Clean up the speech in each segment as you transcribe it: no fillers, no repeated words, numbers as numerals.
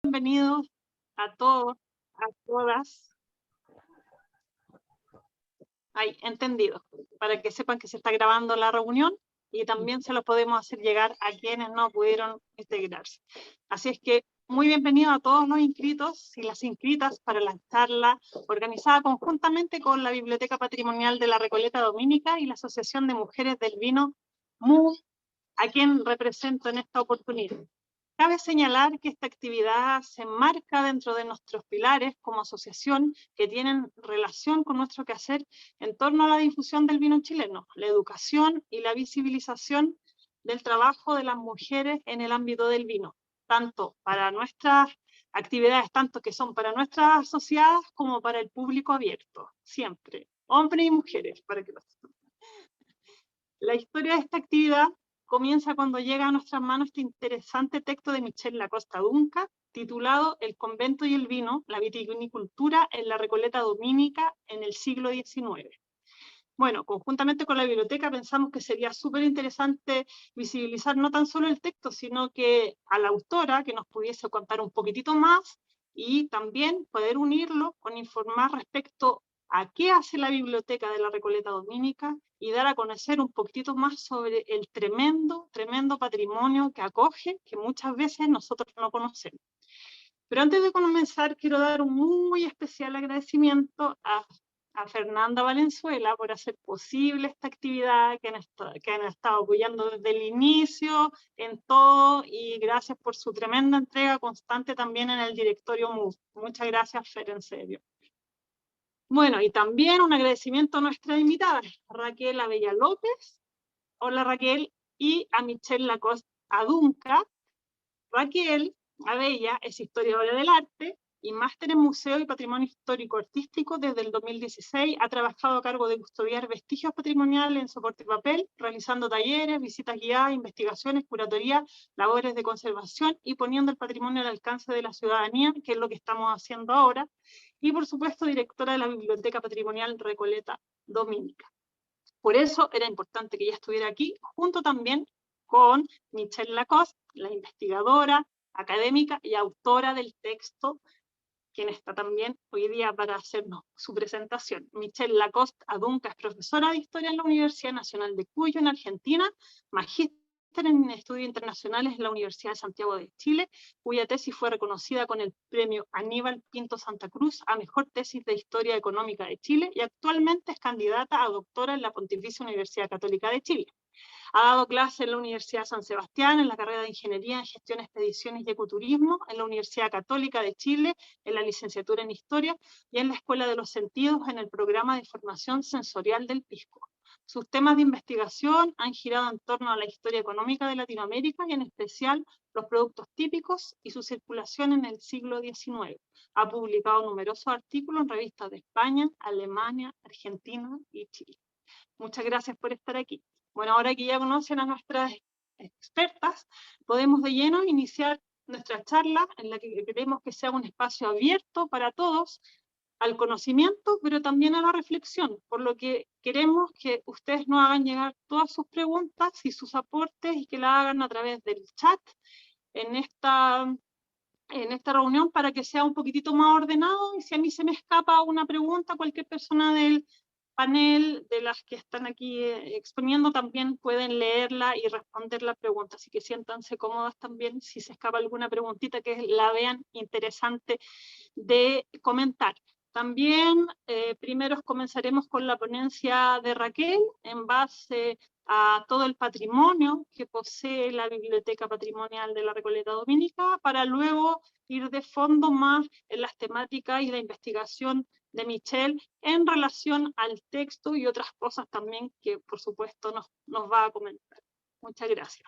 Bienvenidos a todos, a todas. Hay entendido, para que sepan que se está grabando la reunión y también se lo podemos hacer llegar a quienes no pudieron integrarse. Así es que muy bienvenidos a todos los inscritos y las inscritas para la charla organizada conjuntamente con la Biblioteca Patrimonial de la Recoleta Dominica y la Asociación de Mujeres del Vino MUV, a quien represento en esta oportunidad. Cabe señalar que esta actividad se enmarca dentro de nuestros pilares como asociación que tienen relación con nuestro quehacer en torno a la difusión del vino chileno, la educación y la visibilización del trabajo de las mujeres en el ámbito del vino, tanto para nuestras actividades, tanto que son para nuestras asociadas como para el público abierto, siempre, hombres y mujeres, para que lo sepan. La historia de esta actividad comienza cuando llega a nuestras manos este interesante texto de Michel Lacoste Adunca, titulado El convento y el vino, la vitivinicultura en la Recoleta Dominica en el siglo XIX. Bueno, conjuntamente con la biblioteca pensamos que sería súper interesante visibilizar no tan solo el texto, sino que a la autora que nos pudiese contar un poquitito más y también poder unirlo con informar respecto a qué hace la biblioteca de la Recoleta Dominica y dar a conocer un poquitito más sobre el tremendo patrimonio que acoge, que muchas veces nosotros no conocemos. Pero antes de comenzar, quiero dar un muy especial agradecimiento a Fernanda Valenzuela por hacer posible esta actividad que han estado apoyando desde el inicio en todo, y gracias por su tremenda entrega constante también en el directorio MUV. Muchas gracias, Fer, en serio. Bueno, y también un agradecimiento a nuestra invitada, Raquel Abella López. Hola, Raquel, y a Michel Lacoste Adunca. Raquel Abella es historiadora del arte y máster en Museo y Patrimonio Histórico Artístico desde el 2016. Ha trabajado a cargo de custodiar vestigios patrimoniales en soporte y papel, realizando talleres, visitas guiadas, investigaciones, curatoría, labores de conservación y poniendo el patrimonio al alcance de la ciudadanía, que es lo que estamos haciendo ahora. Y por supuesto, directora de la Biblioteca Patrimonial Recoleta Dominica. Por eso era importante que ella estuviera aquí, junto también con Michel Lacoste, la investigadora, académica y autora del texto, quien está también hoy día para hacernos su presentación. Michel Lacoste Adunca es profesora de Historia en la Universidad Nacional de Cuyo, en Argentina, magíster en estudios internacionales en la Universidad de Santiago de Chile, cuya tesis fue reconocida con el premio Aníbal Pinto Santa Cruz a mejor tesis de Historia Económica de Chile, y actualmente es candidata a doctora en la Pontificia Universidad Católica de Chile. Ha dado clases en la Universidad San Sebastián, en la carrera de Ingeniería en Gestión, Expediciones y Ecoturismo, en la Universidad Católica de Chile, en la licenciatura en Historia, y en la Escuela de los Sentidos, en el programa de formación sensorial del Pisco. Sus temas de investigación han girado en torno a la historia económica de Latinoamérica y en especial los productos típicos y su circulación en el siglo XIX. Ha publicado numerosos artículos en revistas de España, Alemania, Argentina y Chile. Muchas gracias por estar aquí. Bueno, ahora que ya conocen a nuestras expertas, podemos de lleno iniciar nuestra charla, en la que queremos que sea un espacio abierto para todos, al conocimiento, pero también a la reflexión, por lo que queremos que ustedes nos hagan llegar todas sus preguntas y sus aportes, y que la hagan a través del chat en esta reunión, para que sea un poquitito más ordenado. Y si a mí se me escapa una pregunta, cualquier persona del panel de las que están aquí exponiendo también pueden leerla y responder la pregunta, así que siéntanse cómodas también si se escapa alguna preguntita que la vean interesante de comentar. También primero comenzaremos con la ponencia de Raquel en base a todo el patrimonio que posee la Biblioteca Patrimonial de la Recoleta Dominica, para luego ir de fondo más en las temáticas y la investigación de Michel en relación al texto y otras cosas también que por supuesto nos va a comentar. Muchas gracias.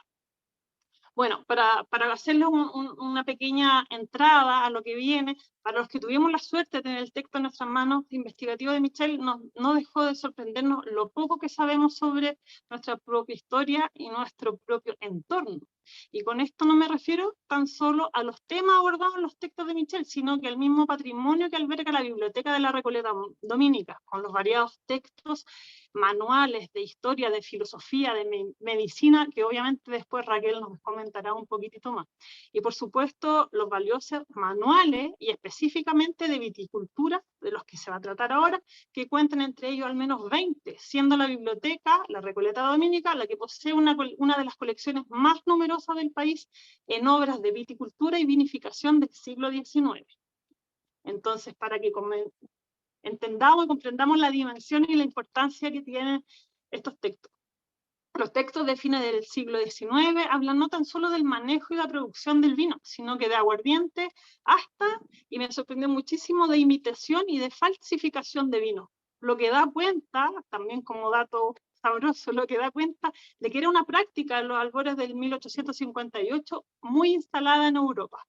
Bueno, para hacerles una pequeña entrada a lo que viene, para los que tuvimos la suerte de tener el texto en nuestras manos investigativo de Michel, no dejó de sorprendernos lo poco que sabemos sobre nuestra propia historia y nuestro propio entorno. Y con esto no me refiero tan solo a los temas abordados en los textos de Michel, sino que al mismo patrimonio que alberga la Biblioteca de la Recoleta Dominica, con los variados textos manuales de historia, de filosofía, de medicina, que obviamente después Raquel nos comentará un poquitito más. Y por supuesto, los valiosos manuales, y específicamente de viticultura, de los que se va a tratar ahora, que cuentan entre ellos al menos 20, siendo la biblioteca, la Recoleta Dominica, la que posee una de las colecciones más numerosas del país en obras de viticultura y vinificación del siglo XIX. Entonces, para que entendamos y comprendamos la dimensión y la importancia que tienen estos textos. Los textos de fines del siglo XIX hablan no tan solo del manejo y la producción del vino, sino que de aguardiente hasta, y me sorprendió muchísimo, de imitación y de falsificación de vino. Lo que da cuenta, también como dato sabroso, lo que da cuenta de que era una práctica en los albores del 1858 muy instalada en Europa.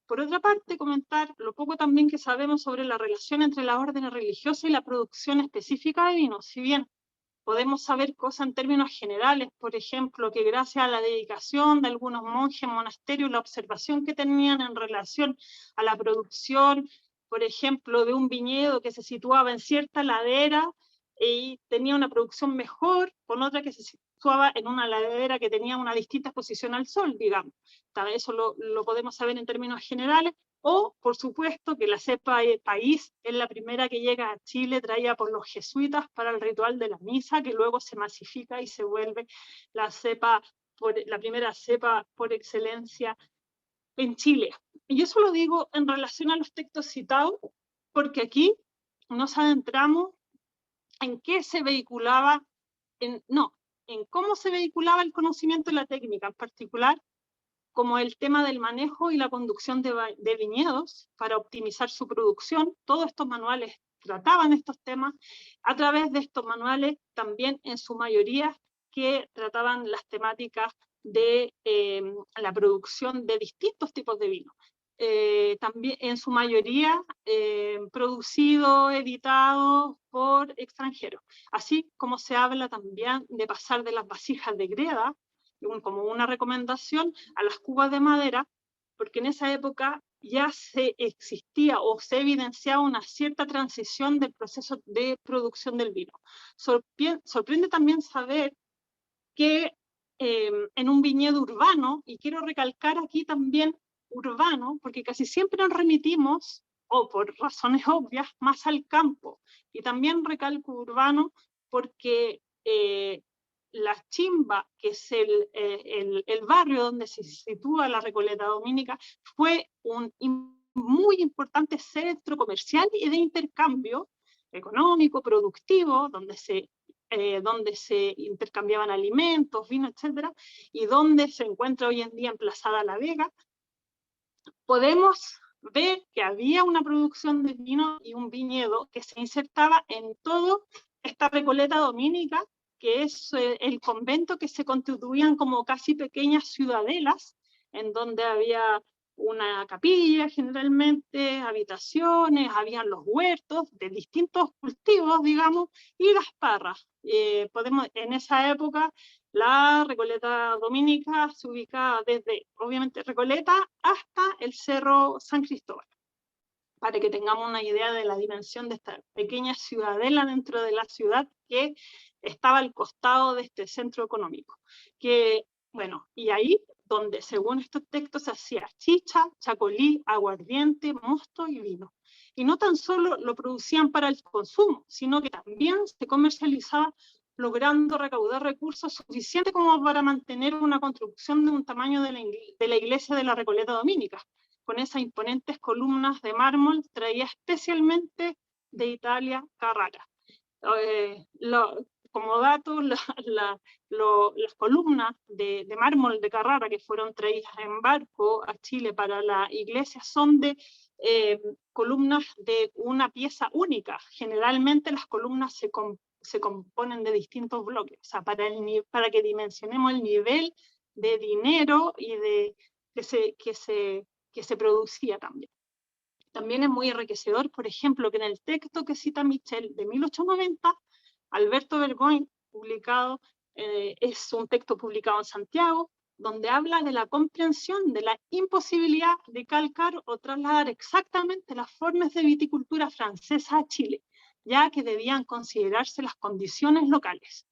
Por otra parte, comentar lo poco también que sabemos sobre la relación entre la orden religiosa y la producción específica de vino. Si bien podemos saber cosas en términos generales, por ejemplo, que gracias a la dedicación de algunos monjes en monasterios, la observación que tenían en relación a la producción, por ejemplo, de un viñedo que se situaba en cierta ladera y tenía una producción mejor, con otra que se situaba en una ladera que tenía una distinta exposición al sol, digamos. Eso lo podemos saber en términos generales. O, por supuesto, que la cepa país es la primera que llega a Chile, traída por los jesuitas para el ritual de la misa, que luego se masifica y se vuelve la primera cepa por excelencia en Chile. Y eso lo digo en relación a los textos citados, porque aquí nos adentramos en qué se vehiculaba, en cómo se vehiculaba el conocimiento y la técnica, en particular como el tema del manejo y la conducción de viñedos para optimizar su producción. Todos estos manuales trataban estos temas. A través de estos manuales, también en su mayoría, que trataban las temáticas de la producción de distintos tipos de vino. También en su mayoría producido, editado por extranjeros. Así como se habla también de pasar de las vasijas de greda, como una recomendación, a las cubas de madera, porque en esa época ya se existía o se evidenciaba una cierta transición del proceso de producción del vino. Sorprende también saber que en un viñedo urbano, y quiero recalcar aquí también urbano, porque casi siempre nos remitimos, o por razones obvias, más al campo. Y también recalco urbano porque La Chimba, que es el barrio donde se sitúa la Recoleta Dominica, fue un muy importante centro comercial y de intercambio económico, productivo, donde se intercambiaban alimentos, vino, etcétera, y donde se encuentra hoy en día emplazada La Vega. Podemos ver que había una producción de vino y un viñedo que se insertaba en toda esta Recoleta Dominica, que es el convento, que se constituían como casi pequeñas ciudadelas, en donde había una capilla generalmente, habitaciones, habían los huertos de distintos cultivos, digamos, y las parras. En esa época, la Recoleta Dominica se ubica desde, obviamente, Recoleta hasta el Cerro San Cristóbal, para que tengamos una idea de la dimensión de esta pequeña ciudadela dentro de la ciudad que estaba al costado de este centro económico. Y ahí donde, según estos textos, se hacía chicha, chacolí, aguardiente, mosto y vino. Y no tan solo lo producían para el consumo, sino que también se comercializaba, logrando recaudar recursos suficientes como para mantener una construcción de un tamaño de la iglesia de la Recoleta Dominica, con esas imponentes columnas de mármol traídas especialmente de Italia, Carrara. Como dato, las columnas de mármol de Carrara que fueron traídas en barco a Chile para la iglesia son de columnas de una pieza única. Generalmente las columnas se componen de distintos bloques, o sea, para que dimensionemos el nivel de dinero y que se producía también. También es muy enriquecedor, por ejemplo, que en el texto que cita Michel de 1890, Alberto Bergoin, es un texto publicado en Santiago, donde habla de la comprensión de la imposibilidad de calcar o trasladar exactamente las formas de viticultura francesa a Chile, ya que debían considerarse las condiciones locales.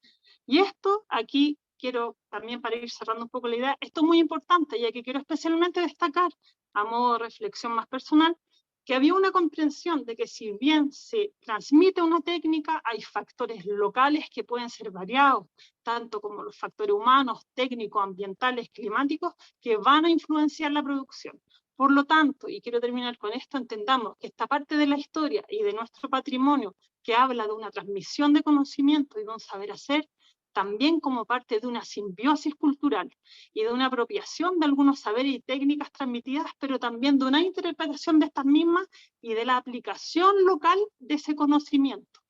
Y esto aquí quiero también, para ir cerrando un poco la idea, esto es muy importante, ya que quiero especialmente destacar, a modo de reflexión más personal, que había una comprensión de que si bien se transmite una técnica, hay factores locales que pueden ser variados, tanto como los factores humanos, técnicos, ambientales, climáticos, que van a influenciar la producción. Por lo tanto, y quiero terminar con esto, entendamos que esta parte de la historia y de nuestro patrimonio que habla de una transmisión de conocimiento y de un saber hacer, también como parte de una simbiosis cultural y de una apropiación de algunos saberes y técnicas transmitidas, pero también de una interpretación de estas mismas y de la aplicación local de ese conocimiento,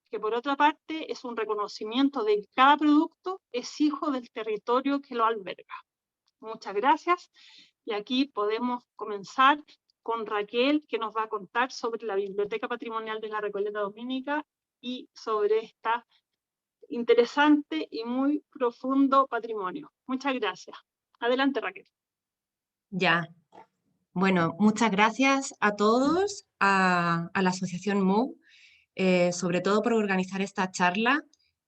que por otra parte es un reconocimiento de que cada producto es hijo del territorio que lo alberga. Muchas gracias. Y aquí podemos comenzar con Raquel, que nos va a contar sobre la Biblioteca Patrimonial de la Recoleta Dominica y sobre esta interesante y muy profundo patrimonio. Muchas gracias. Adelante, Raquel. Ya. Bueno, muchas gracias a todos, a la Asociación MOVE, sobre todo por organizar esta charla.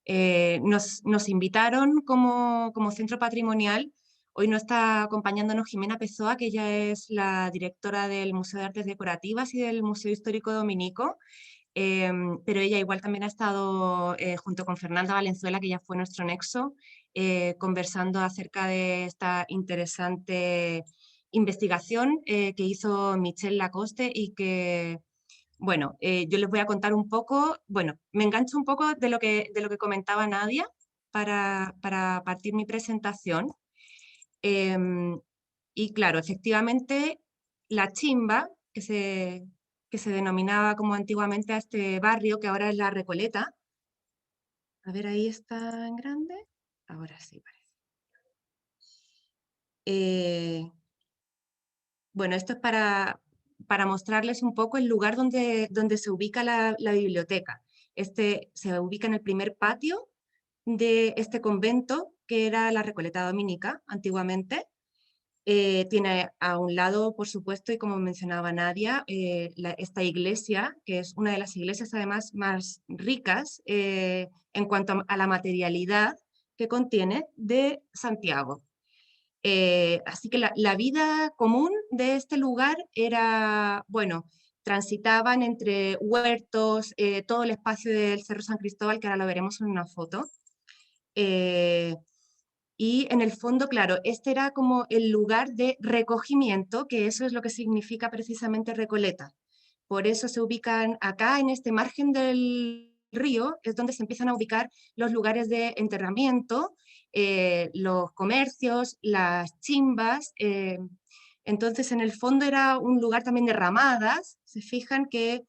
Nos invitaron como centro patrimonial. Hoy nos está acompañándonos Jimena Pessoa, que ella es la directora del Museo de Artes Decorativas y del Museo Histórico Dominico, pero ella igual también ha estado junto con Fernanda Valenzuela, que ya fue nuestro nexo, conversando acerca de esta interesante investigación que hizo Michelle Lacoste y que, bueno, yo les voy a contar un poco, bueno, me engancho un poco de lo que comentaba Nadia para partir mi presentación. Y claro, efectivamente, la Chimba, que se denominaba como antiguamente a este barrio, que ahora es La Recoleta. A ver, ahí está en grande. Ahora sí parece. Bueno, esto es para mostrarles un poco el lugar donde se ubica la biblioteca. Se ubica en el primer patio de este convento, que era la Recoleta Dominica, antiguamente. Tiene a un lado, por supuesto, y como mencionaba Nadia, esta iglesia, que es una de las iglesias además más ricas en cuanto a la materialidad que contiene de Santiago. Así que la vida común de este lugar era, bueno, transitaban entre huertos, todo el espacio del Cerro San Cristóbal, que ahora lo veremos en una foto. Y en el fondo, claro, este era como el lugar de recogimiento, que eso es lo que significa precisamente Recoleta. Por eso se ubican acá, en este margen del río, es donde se empiezan a ubicar los lugares de enterramiento, los comercios, las chimbas. Entonces, en el fondo era un lugar también de ramadas. Se fijan que,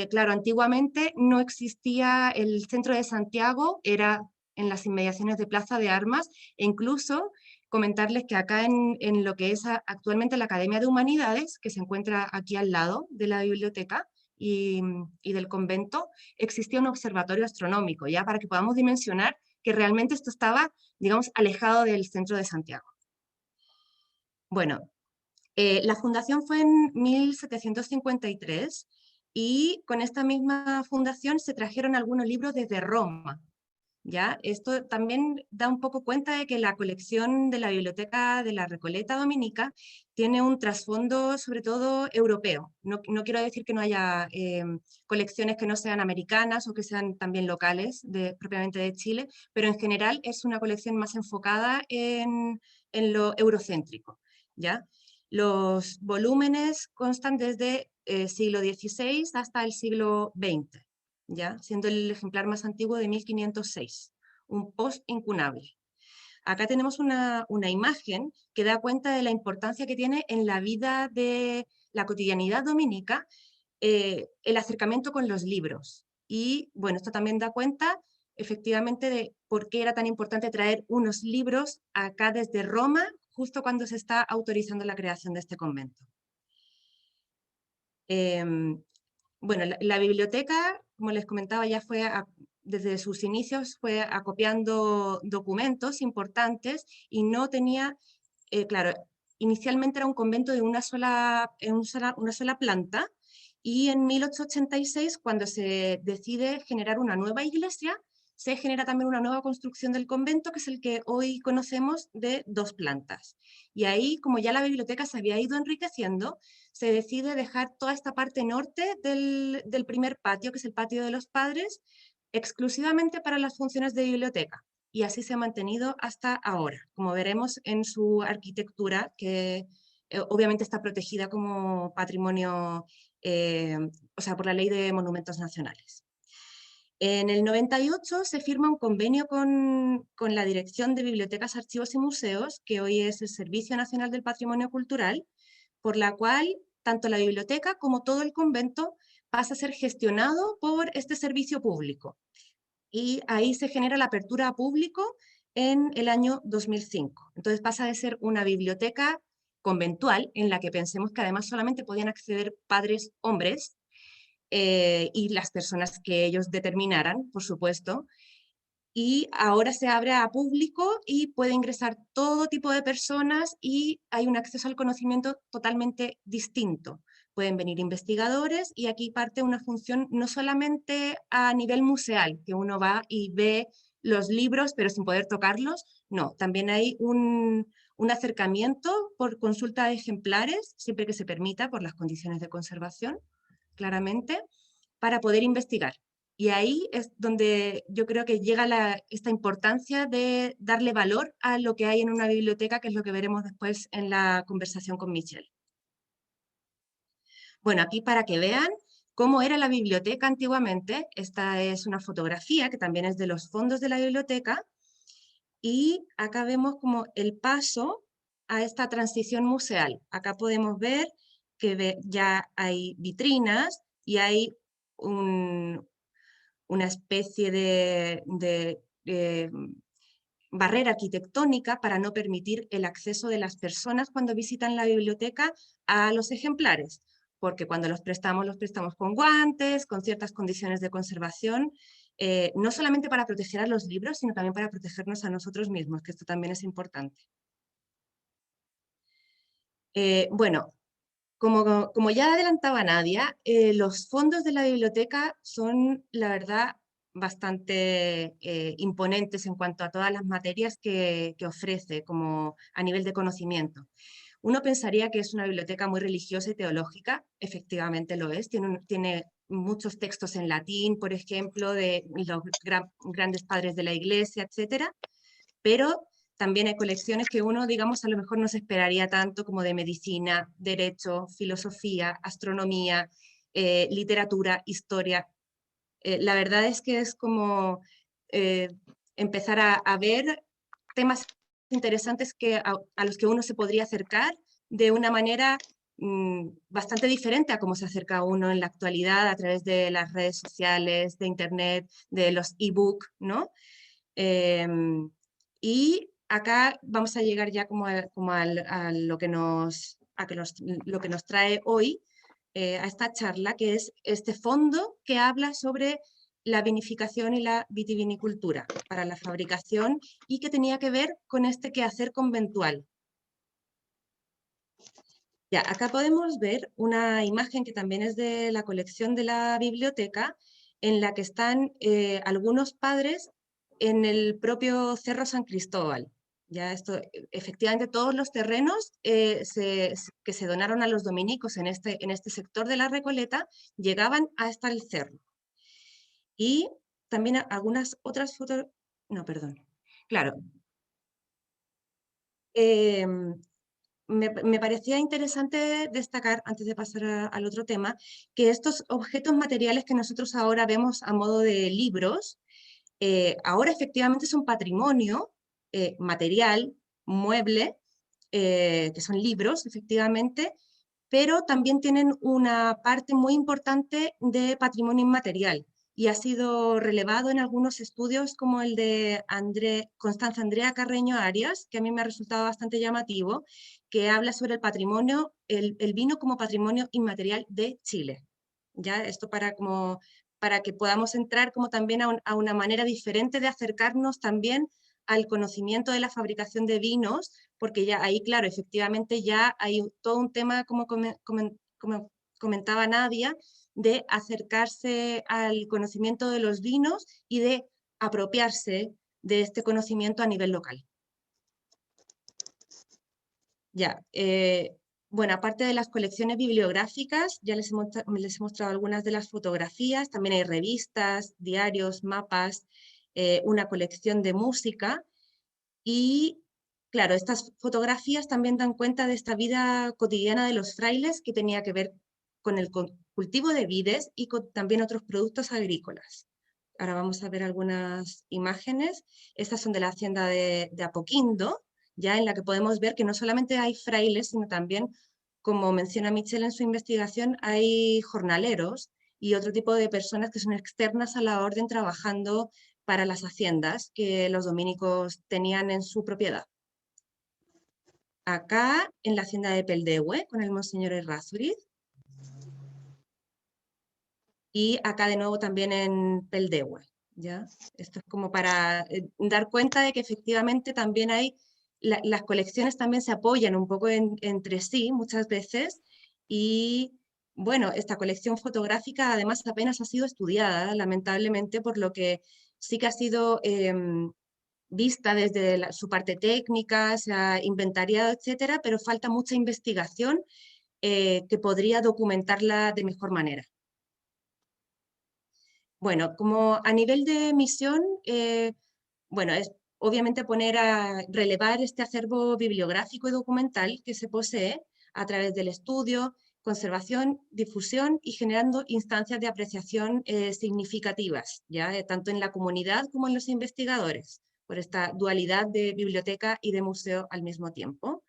claro, antiguamente no existía el centro de Santiago, era en las inmediaciones de Plaza de Armas, e incluso comentarles que acá en lo que es actualmente la Academia de Humanidades, que se encuentra aquí al lado de la biblioteca y del convento, existía un observatorio astronómico, ya para que podamos dimensionar que realmente esto estaba, digamos, alejado del centro de Santiago. Bueno, la fundación fue en 1753 y con esta misma fundación se trajeron algunos libros desde Roma. ¿Ya? Esto también da un poco cuenta de que la colección de la Biblioteca de la Recoleta Dominica tiene un trasfondo sobre todo europeo. No quiero decir que no haya colecciones que no sean americanas o que sean también locales, propiamente de Chile, pero en general es una colección más enfocada en lo eurocéntrico, ¿ya? Los volúmenes constan desde el siglo XVI hasta el siglo XX. ¿Ya? Siendo el ejemplar más antiguo de 1506, un post incunable. Acá tenemos una imagen que da cuenta de la importancia que tiene en la vida de la cotidianidad dominica el acercamiento con los libros. Y bueno, esto también da cuenta efectivamente de por qué era tan importante traer unos libros acá desde Roma, justo cuando se está autorizando la creación de este convento. Bueno, la biblioteca, como les comentaba, ya fue desde sus inicios fue acopiando documentos importantes y no tenía, claro, inicialmente era un convento de una sola planta y en 1886, cuando se decide generar una nueva iglesia, se genera también una nueva construcción del convento, que es el que hoy conocemos de 2 plantas. Y ahí, como ya la biblioteca se había ido enriqueciendo, se decide dejar toda esta parte norte del primer patio, que es el patio de los padres, exclusivamente para las funciones de biblioteca. Y así se ha mantenido hasta ahora, como veremos en su arquitectura, que obviamente está protegida como patrimonio, o sea, por la Ley de Monumentos Nacionales. En el 98 se firma un convenio con la Dirección de Bibliotecas, Archivos y Museos, que hoy es el Servicio Nacional del Patrimonio Cultural, por la cual tanto la biblioteca como todo el convento pasa a ser gestionado por este servicio público. Y ahí se genera la apertura a público en el año 2005. Entonces pasa de ser una biblioteca conventual, en la que pensemos que además solamente podían acceder padres hombres, y las personas que ellos determinaran, por supuesto, y ahora se abre a público y puede ingresar todo tipo de personas y hay un acceso al conocimiento totalmente distinto. Pueden venir investigadores y aquí parte una función no solamente a nivel museal, que uno va y ve los libros pero sin poder tocarlos, no, también hay un acercamiento por consulta de ejemplares, siempre que se permita por las condiciones de conservación, claramente, para poder investigar. Y ahí es donde yo creo que llega esta importancia de darle valor a lo que hay en una biblioteca, que es lo que veremos después en la conversación con Michelle. Bueno, aquí para que vean cómo era la biblioteca antiguamente, esta es una fotografía que también es de los fondos de la biblioteca, y acá vemos como el paso a esta transición museal. Acá podemos ver que ya hay vitrinas y hay una especie de barrera arquitectónica para no permitir el acceso de las personas cuando visitan la biblioteca a los ejemplares, porque cuando los prestamos con guantes, con ciertas condiciones de conservación, no solamente para proteger a los libros, sino también para protegernos a nosotros mismos, que esto también es importante. Bueno, como ya adelantaba Nadia, los fondos de la biblioteca son, la verdad, bastante imponentes en cuanto a todas las materias que ofrece como a nivel de conocimiento. Uno pensaría que es una biblioteca muy religiosa y teológica, efectivamente lo es, tiene muchos textos en latín, por ejemplo, de los grandes padres de la Iglesia, etcétera, pero también hay colecciones que uno, digamos, a lo mejor no se esperaría tanto, como de medicina, derecho, filosofía, astronomía, literatura, historia. La verdad es que es como eh, empezar a ver temas interesantes a los que uno se podría acercar de una manera bastante diferente a cómo se acerca uno en la actualidad a través de las redes sociales, de internet, de los e-book, ¿no? Y acá vamos a llegar ya a lo que lo que nos trae hoy, a esta charla, que es este fondo que habla sobre la vinificación y la vitivinicultura para la fabricación y que tenía que ver con este quehacer conventual. Ya, acá podemos ver una imagen que también es de la colección de la biblioteca, en la que están algunos padres en el propio Cerro San Cristóbal. Ya esto, efectivamente, todos los terrenos que se donaron a los dominicos en este sector de la Recoleta llegaban hasta el cerro. Y también algunas otras fotos, no, perdón. Claro. Me parecía interesante destacar, antes de pasar al otro tema, que estos objetos materiales que nosotros ahora vemos a modo de libros, ahora efectivamente son patrimonio material, mueble, que son libros, efectivamente, pero también tienen una parte muy importante de patrimonio inmaterial y ha sido relevado en algunos estudios como el de Constanza Andrea Carreño Arias, que a mí me ha resultado bastante llamativo, que habla sobre el patrimonio, el vino como patrimonio inmaterial de Chile. ¿Ya? Esto para que podamos entrar como también a una manera diferente de acercarnos también al conocimiento de la fabricación de vinos, porque ya ahí, claro, efectivamente ya hay todo un tema, como comentaba Nadia, de acercarse al conocimiento de los vinos y de apropiarse de este conocimiento a nivel local. Ya, bueno, aparte de las colecciones bibliográficas, ya les he mostrado algunas de las fotografías, también hay revistas, diarios, mapas, una colección de música y, claro, estas fotografías también dan cuenta de esta vida cotidiana de los frailes que tenía que ver con el cultivo de vides y con también otros productos agrícolas. Ahora vamos a ver algunas imágenes. Estas son de la hacienda de Apoquindo, ya en la que podemos ver que no solamente hay frailes, sino también, como menciona Michelle en su investigación, hay jornaleros y otro tipo de personas que son externas a la orden trabajando para las haciendas que los dominicos tenían en su propiedad. Acá, en la hacienda de Peldehue, con el Monseñor Errázuriz. Y acá de nuevo también en Peldehue, ¿ya? Esto es como para dar cuenta de que efectivamente también hay, las colecciones también se apoyan un poco entre sí muchas veces y bueno, esta colección fotográfica además apenas ha sido estudiada, lamentablemente, por lo que sí que ha sido vista desde su parte técnica, se ha inventariado, etcétera, pero falta mucha investigación que podría documentarla de mejor manera. Bueno, como a nivel de misión, bueno, es obviamente poner a relevar este acervo bibliográfico y documental que se posee a través del estudio, conservación, difusión y generando instancias de apreciación significativas, ¿ya? Tanto en la comunidad como en los investigadores, por esta dualidad de biblioteca y de museo al mismo tiempo.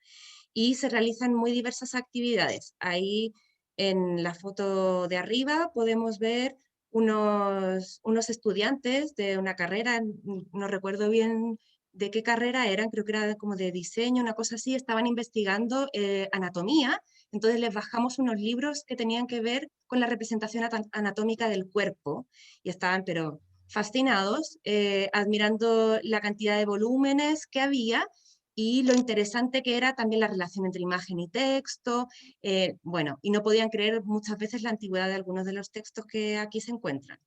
Y se realizan muy diversas actividades. Ahí en la foto de arriba podemos ver unos estudiantes de una carrera, no recuerdo bien de qué carrera eran, creo que era como de diseño, una cosa así, estaban investigando anatomía, entonces les bajamos unos libros que tenían que ver con la representación anatómica del cuerpo y estaban pero fascinados, admirando la cantidad de volúmenes que había y lo interesante que era también la relación entre imagen y texto, bueno, y no podían creer muchas veces la antigüedad de algunos de los textos que aquí se encuentran.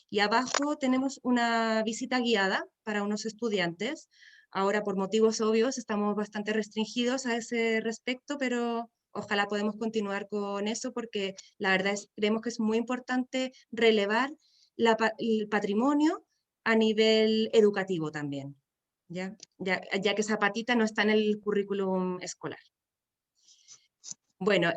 Y abajo tenemos una visita guiada para unos estudiantes. Ahora, por motivos obvios, estamos bastante restringidos a ese respecto, pero ojalá podamos continuar con eso porque la verdad es creemos que es muy importante relevar el patrimonio a nivel educativo también. Ya que esa patita no está en el currículum escolar. Bueno,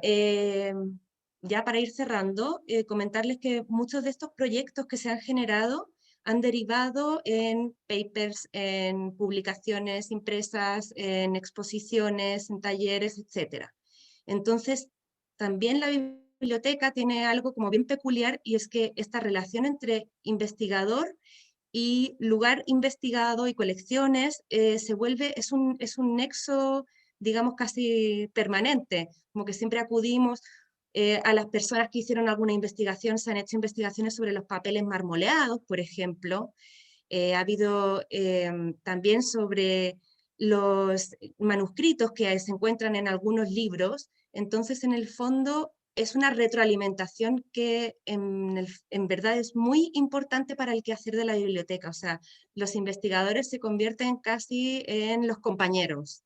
ya para ir cerrando, comentarles que muchos de estos proyectos que se han generado han derivado en papers, en publicaciones impresas, en exposiciones, en talleres, etc. Entonces, también la biblioteca tiene algo como bien peculiar y es que esta relación entre investigador y lugar investigado y colecciones se vuelve, es un nexo, digamos, casi permanente, como que siempre acudimos a las personas que hicieron alguna investigación, se han hecho investigaciones sobre los papeles marmoleados, por ejemplo, ha habido también sobre los manuscritos que se encuentran en algunos libros, entonces en el fondo es una retroalimentación que en verdad es muy importante para el quehacer de la biblioteca, o sea, los investigadores se convierten casi en los compañeros,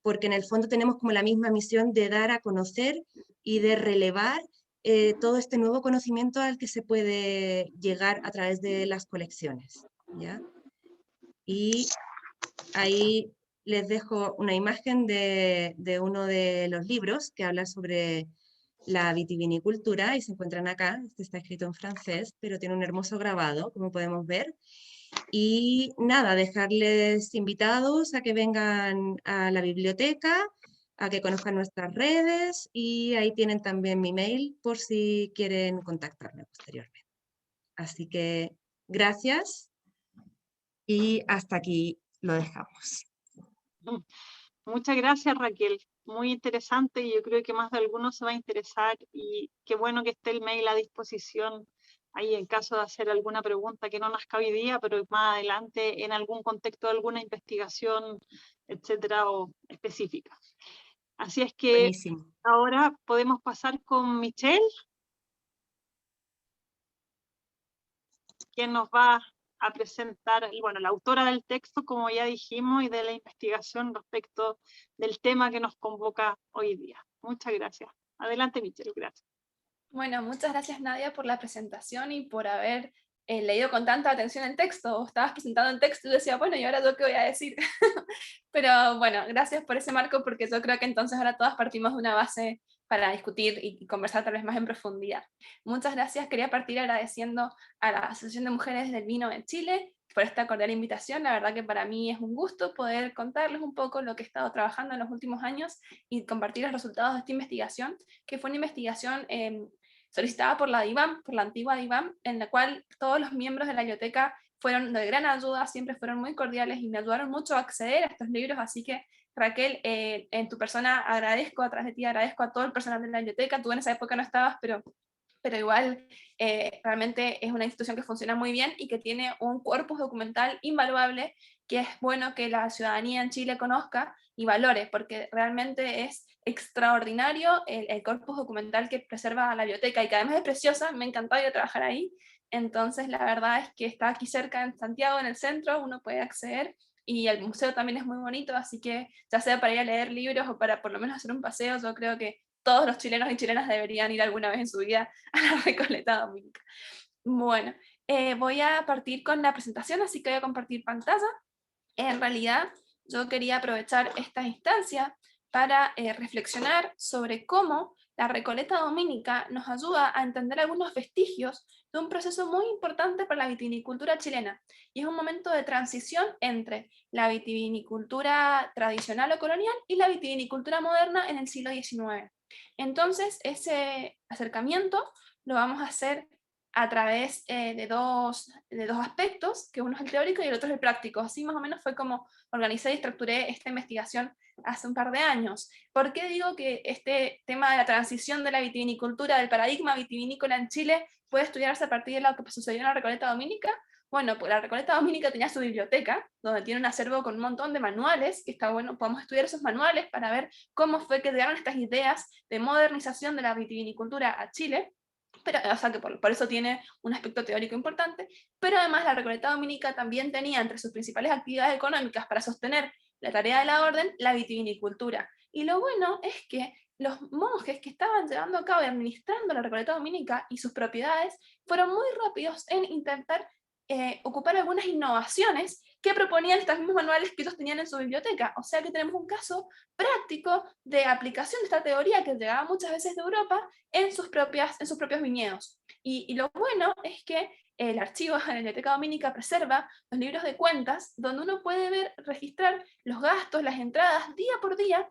porque en el fondo tenemos como la misma misión de dar a conocer y de relevar todo este nuevo conocimiento al que se puede llegar a través de las colecciones, ¿ya? Y ahí les dejo una imagen de uno de los libros que habla sobre la vitivinicultura y se encuentran acá. Este está escrito en francés, pero tiene un hermoso grabado, como podemos ver. Y nada, dejarles invitados a que vengan a la biblioteca, a que conozcan nuestras redes y ahí tienen también mi mail por si quieren contactarme posteriormente. Así que gracias y hasta aquí lo dejamos. Muchas gracias, Raquel. Muy interesante y yo creo que más de alguno se va a interesar y qué bueno que esté el mail a disposición ahí en caso de hacer alguna pregunta que no nazca hoy día, pero más adelante en algún contexto de alguna investigación, etcétera, o específica. Así es que Buenísimo. ahora podemos pasar con Michelle, quien nos va a presentar, bueno, la autora del texto, como ya dijimos, y de la investigación respecto del tema que nos convoca hoy día. Muchas gracias. Adelante, Michelle, gracias. Bueno, muchas gracias Nadia por la presentación y por haber leído con tanta atención el texto. Vos estabas presentando el texto y yo decía, bueno, ¿y ahora yo qué voy a decir? Pero bueno, gracias por ese marco, porque yo creo que entonces ahora todas partimos de una base para discutir y conversar tal vez más en profundidad. Muchas gracias. Quería partir agradeciendo a la Asociación de Mujeres del Vino en Chile por esta cordial invitación. La verdad que para mí es un gusto poder contarles un poco lo que he estado trabajando en los últimos años y compartir los resultados de esta investigación, que fue una investigación solicitada por la DIVAM, por la antigua DIVAM, en la cual todos los miembros de la biblioteca fueron de gran ayuda, siempre fueron muy cordiales y me ayudaron mucho a acceder a estos libros, así que Raquel, en tu persona agradezco, a través de ti agradezco a todo el personal de la biblioteca. Tú en esa época no estabas, pero igual realmente es una institución que funciona muy bien y que tiene un corpus documental invaluable, que es bueno que la ciudadanía en Chile conozca y valore, porque realmente es extraordinario el corpus documental que preserva la biblioteca, y que además es preciosa. Me encantó ir a trabajar ahí. Entonces la verdad es que está aquí cerca en Santiago, en el centro, uno puede acceder, y el museo también es muy bonito, así que ya sea para ir a leer libros o para por lo menos hacer un paseo, yo creo que todos los chilenos y chilenas deberían ir alguna vez en su vida a la Recoleta Dominica. Bueno, voy a partir con la presentación, así que voy a compartir pantalla. En realidad, yo quería aprovechar esta instancia para reflexionar sobre cómo la Recoleta Dominica nos ayuda a entender algunos vestigios de un proceso muy importante para la vitivinicultura chilena. Y es un momento de transición entre la vitivinicultura tradicional o colonial y la vitivinicultura moderna en el siglo XIX. Entonces, ese acercamiento lo vamos a hacer a través de dos aspectos, que uno es el teórico y el otro es el práctico. Así más o menos fue como organicé y estructuré esta investigación hace un par de años. ¿Por qué digo que este tema de la transición de la vitivinicultura, del paradigma vitivinícola en Chile, puede estudiarse a partir de lo que sucedió en la Recoleta Dominica? Bueno, pues la Recoleta Dominica tenía su biblioteca, donde tiene un acervo con un montón de manuales, que está bueno, podemos estudiar esos manuales para ver cómo fue que llegaron estas ideas de modernización de la vitivinicultura a Chile. Pero, o sea que por eso tiene un aspecto teórico importante, pero además la Recoleta Dominica también tenía entre sus principales actividades económicas para sostener la tarea de la orden, la vitivinicultura. Y lo bueno es que los monjes que estaban llevando a cabo y administrando la Recoleta Dominica y sus propiedades fueron muy rápidos en intentar ocupar algunas innovaciones que proponían estos mismos manuales que ellos tenían en su biblioteca. O sea que tenemos un caso práctico de aplicación de esta teoría que llegaba muchas veces de Europa en sus propios viñedos. Y lo bueno es que el archivo de la Biblioteca Dominica preserva los libros de cuentas, donde uno puede ver, registrar los gastos, las entradas día por día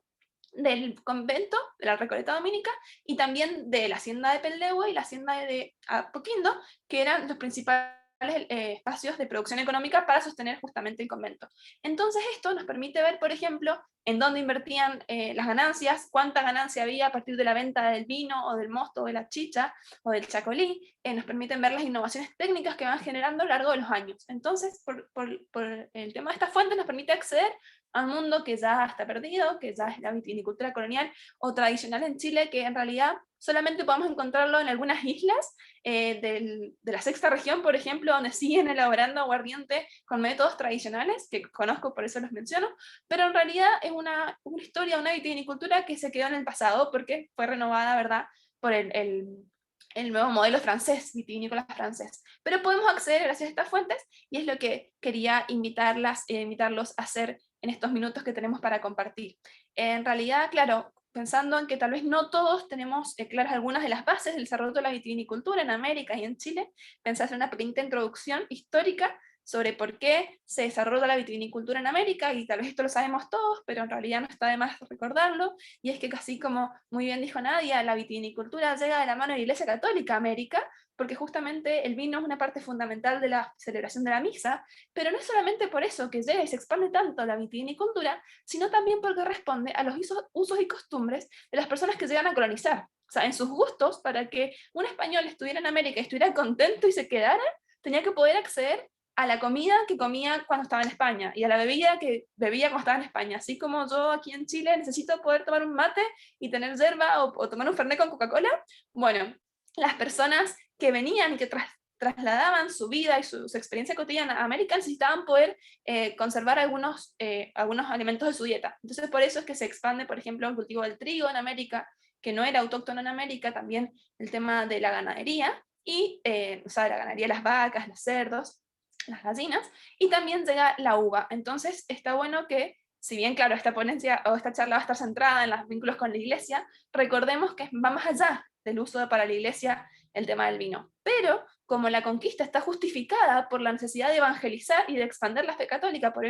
del convento de la Recoleta Dominica y también de la hacienda de Pellegua y la hacienda de Apoquindo, que eran los principales espacios de producción económica para sostener justamente el convento. Entonces esto nos permite ver, por ejemplo, en dónde invertían las ganancias, cuánta ganancia había a partir de la venta del vino o del mosto o de la chicha o del chacolí. Nos permiten ver las innovaciones técnicas que van generando a lo largo de los años. Entonces, por el tema de estas fuentes nos permite acceder a un mundo que ya está perdido, que ya es la vitivinicultura colonial o tradicional en Chile, que en realidad solamente podemos encontrarlo en algunas islas de la sexta región, por ejemplo, donde siguen elaborando aguardiente con métodos tradicionales, que conozco, por eso los menciono, pero en realidad es una historia, una vitivinicultura que se quedó en el pasado porque fue renovada, ¿verdad?, por el nuevo modelo francés, vitivinícola francés. Pero podemos acceder gracias a estas fuentes y es lo que quería invitarlos a hacer en estos minutos que tenemos para compartir. En realidad, claro, pensando en que tal vez no todos tenemos claras algunas de las bases del desarrollo de la vitivinicultura en América y en Chile, pensé hacer una pequeña introducción histórica sobre por qué se desarrolla la vitivinicultura en América, y tal vez esto lo sabemos todos, pero en realidad no está de más recordarlo, y es que casi como muy bien dijo Nadia, la vitivinicultura llega de la mano de la Iglesia Católica a América, porque justamente el vino es una parte fundamental de la celebración de la misa, pero no es solamente por eso que llega y se expande tanto la vitivinicultura, sino también porque responde a los usos y costumbres de las personas que llegan a colonizar. O sea, en sus gustos, para que un español estuviera en América y estuviera contento y se quedara, tenía que poder acceder a la comida que comía cuando estaba en España y a la bebida que bebía cuando estaba en España. Así como yo aquí en Chile necesito poder tomar un mate y tener yerba o tomar un fernet con Coca-Cola, bueno, las personas que venían y que trasladaban su vida y su experiencia cotidiana a América necesitaban poder conservar algunos alimentos de su dieta. Entonces por eso es que se expande, por ejemplo, el cultivo del trigo en América, que no era autóctono en América, también el tema de la ganadería, y o sea, la ganadería de las vacas, los cerdos, las gallinas, y también llega la uva. Entonces está bueno que, si bien claro, esta ponencia o esta charla va a estar centrada en los vínculos con la iglesia, recordemos que va más allá del uso para la iglesia el tema del vino. Pero como la conquista está justificada por la necesidad de evangelizar y de expandir la fe católica por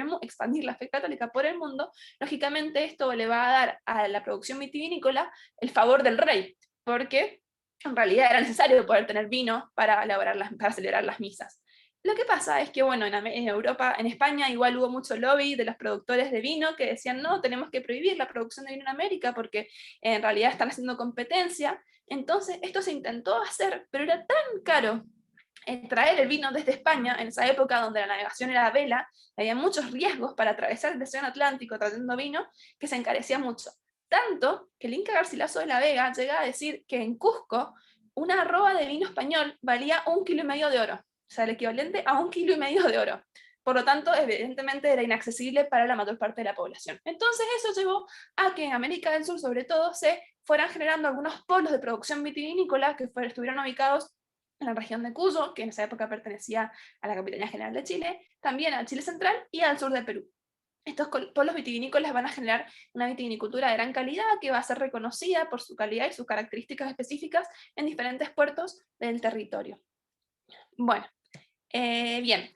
el mundo, lógicamente esto le va a dar a la producción vitivinícola el favor del rey, porque en realidad era necesario poder tener vino para celebrar las misas. Lo que pasa es que, bueno, en Europa, en España, igual hubo mucho lobby de los productores de vino que decían, no, tenemos que prohibir la producción de vino en América porque en realidad están haciendo competencia. Entonces, esto se intentó hacer, pero era tan caro traer el vino desde España, en esa época donde la navegación era a vela, había muchos riesgos para atravesar el océano Atlántico trayendo vino, que se encarecía mucho. Tanto que el Inca Garcilaso de la Vega llega a decir que en Cusco una arroba de vino español valía 1,5 kilos de oro, o sea, el equivalente a 1,5 kilos de oro. Por lo tanto, evidentemente era inaccesible para la mayor parte de la población. Entonces eso llevó a que en América del Sur, sobre todo, se fueran generando algunos polos de producción vitivinícola que estuvieron ubicados en la región de Cuyo, que en esa época pertenecía a la Capitanía General de Chile, también al Chile Central y al sur de Perú. Estos polos vitivinícolas van a generar una vitivinicultura de gran calidad que va a ser reconocida por su calidad y sus características específicas en diferentes puertos del territorio. Bueno, bien,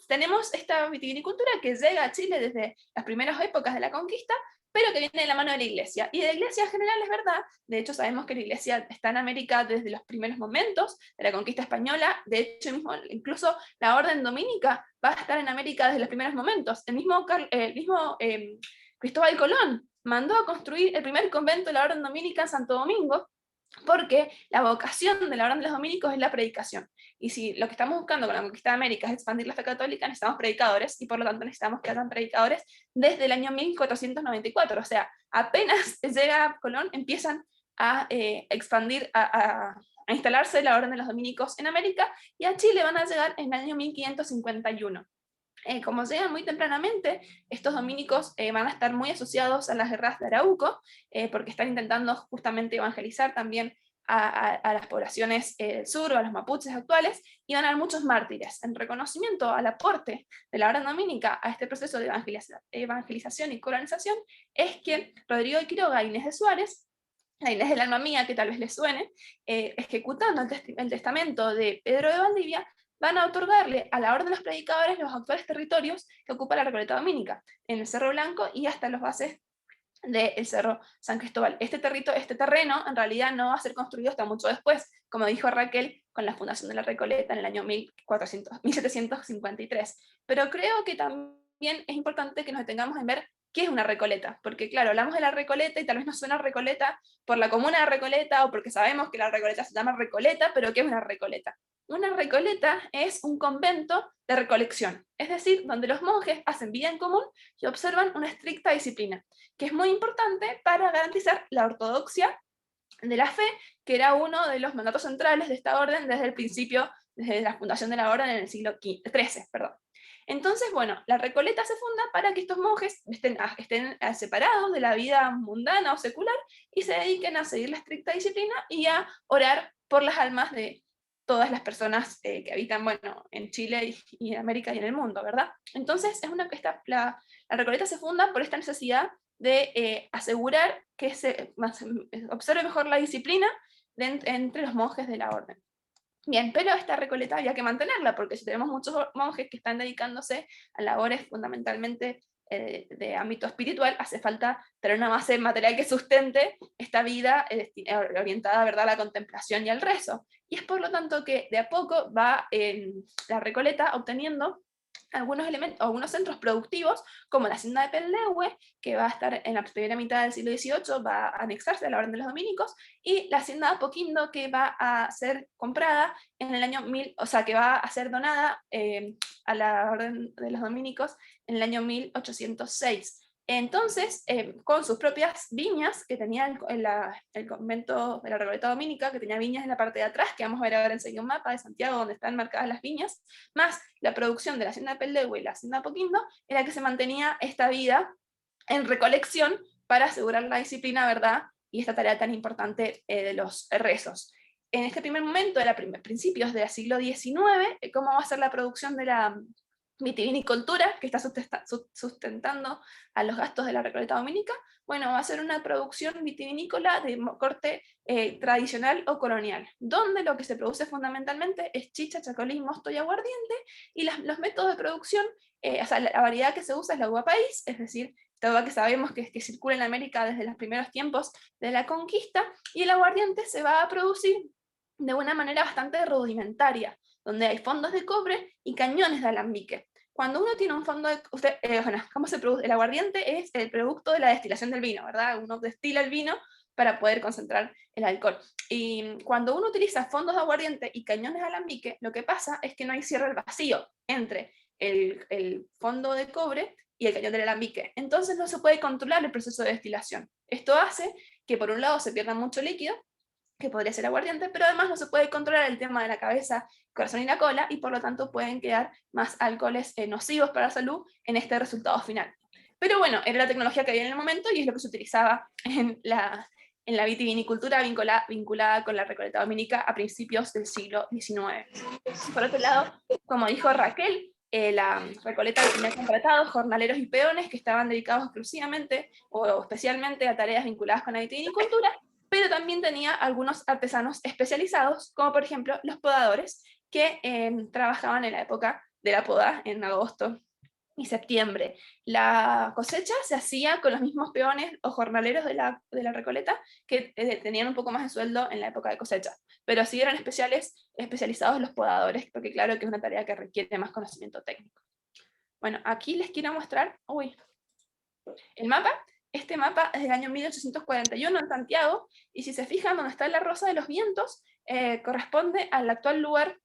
tenemos esta vitivinicultura que llega a Chile desde las primeras épocas de la conquista, pero que viene de la mano de la iglesia. Y de la iglesia en general es verdad, de hecho sabemos que la iglesia está en América desde los primeros momentos de la conquista española, de hecho incluso la orden dominica va a estar en América desde los primeros momentos. El mismo Cristóbal Colón mandó a construir el primer convento de la orden dominica en Santo Domingo, porque la vocación de la orden de los dominicos es la predicación. Y si lo que estamos buscando con la conquista de América es expandir la fe católica, necesitamos predicadores, y por lo tanto necesitamos que hayan predicadores desde el año 1494. O sea, apenas llega Colón, empiezan a expandir, a instalarse la orden de los dominicos en América, y a Chile van a llegar en el año 1551. Como llegan muy tempranamente, estos dominicos van a estar muy asociados a las guerras de Arauco, porque están intentando justamente evangelizar también a las poblaciones del sur o a los mapuches actuales, y van a haber muchos mártires. En reconocimiento al aporte de la orden dominica a este proceso de evangelización y colonización, es que Rodrigo de Quiroga e Inés de Suárez, la Inés del alma mía, que tal vez les suene, ejecutando el testamento de Pedro de Valdivia, van a otorgarle a la orden de los predicadores los actuales territorios que ocupa la Recoleta Dominica, en el Cerro Blanco y hasta los bases del Cerro San Cristóbal. Este terreno en realidad no va a ser construido hasta mucho después, como dijo Raquel, con la fundación de la Recoleta en el año 1753. Pero creo que también es importante que nos detengamos en ver qué es una Recoleta, porque claro, hablamos de la Recoleta y tal vez nos suena Recoleta por la comuna de Recoleta o porque sabemos que la Recoleta se llama Recoleta, pero ¿qué es una Recoleta? Una Recoleta es un convento de recolección, es decir, donde los monjes hacen vida en común y observan una estricta disciplina, que es muy importante para garantizar la ortodoxia de la fe, que era uno de los mandatos centrales de esta orden desde el principio, desde la fundación de la orden en el siglo XIII. Entonces, bueno, la Recoleta se funda para que estos monjes estén separados de la vida mundana o secular y se dediquen a seguir la estricta disciplina y a orar por las almas de todas las personas que habitan, bueno, en Chile y en América y en el mundo, ¿verdad? Entonces, la Recoleta se funda por esta necesidad de asegurar que se observe mejor la disciplina entre los monjes de la orden. Bien, pero esta Recoleta había que mantenerla, porque si tenemos muchos monjes que están dedicándose a labores fundamentalmente de ámbito espiritual, hace falta tener una base material que sustente esta vida orientada, ¿verdad?, a la contemplación y al rezo. Y es por lo tanto que de a poco va la Recoleta obteniendo algunos elementos, algunos centros productivos, como la hacienda de Pellegüe, que va a estar en la primera mitad del siglo XVIII, va a anexarse a la Orden de los Dominicos, y la hacienda de Apoquindo, que va a ser comprada en el año 1000, o sea, que va a ser donada a la Orden de los Dominicos en el año 1806. Entonces, con sus propias viñas, que tenía el convento de la Recoleta Dominica, que tenía viñas en la parte de atrás, que vamos a ver ahora enseguida un mapa de Santiago donde están marcadas las viñas, más la producción de la hacienda de Pellegüe y la hacienda de Apoquindo, era que se mantenía esta vida en recolección para asegurar la disciplina, ¿verdad? Y esta tarea tan importante de los rezos. En este primer momento, principios del siglo XIX, ¿cómo va a ser la producción de la vitivinicultura, que está sustentando a los gastos de la Recoleta Dominica? Bueno, va a ser una producción vitivinícola de corte tradicional o colonial, donde lo que se produce fundamentalmente es chicha, chacolí, mosto y aguardiente, y los métodos de producción, o sea, la variedad que se usa es la uva país, es decir, esta uva que sabemos que circula en América desde los primeros tiempos de la conquista, y el aguardiente se va a producir de una manera bastante rudimentaria, donde hay fondos de cobre y cañones de alambique. Cuando uno tiene un fondo de... bueno, ¿cómo se produce? El aguardiente es el producto de la destilación del vino, ¿verdad? Uno destila el vino para poder concentrar el alcohol. Y cuando uno utiliza fondos de aguardiente y cañones de alambique, lo que pasa es que no hay cierre al vacío entre el fondo de cobre y el cañón del alambique. Entonces no se puede controlar el proceso de destilación. Esto hace que por un lado se pierda mucho líquido, que podría ser aguardiente, pero además no se puede controlar el tema de la cabeza, corazón y la cola, y por lo tanto pueden quedar más alcoholes nocivos para la salud en este resultado final. Pero bueno, era la tecnología que había en el momento y es lo que se utilizaba en la vitivinicultura vinculada con la Recoleta Dominica a principios del siglo XIX. Por otro lado, como dijo Raquel, la Recoleta tenía contratados jornaleros y peones que estaban dedicados exclusivamente o especialmente a tareas vinculadas con la vitivinicultura, pero también tenía algunos artesanos especializados, como por ejemplo los podadores, que trabajaban en la época de la poda, en agosto y septiembre. La cosecha se hacía con los mismos peones o jornaleros de la Recoleta, que tenían un poco más de sueldo en la época de cosecha, pero sí eran especializados los podadores, porque claro que es una tarea que requiere más conocimiento técnico. Bueno, aquí les quiero mostrar el mapa. Este mapa es del año 1841 en Santiago, y si se fijan donde está la Rosa de los Vientos, corresponde al actual lugar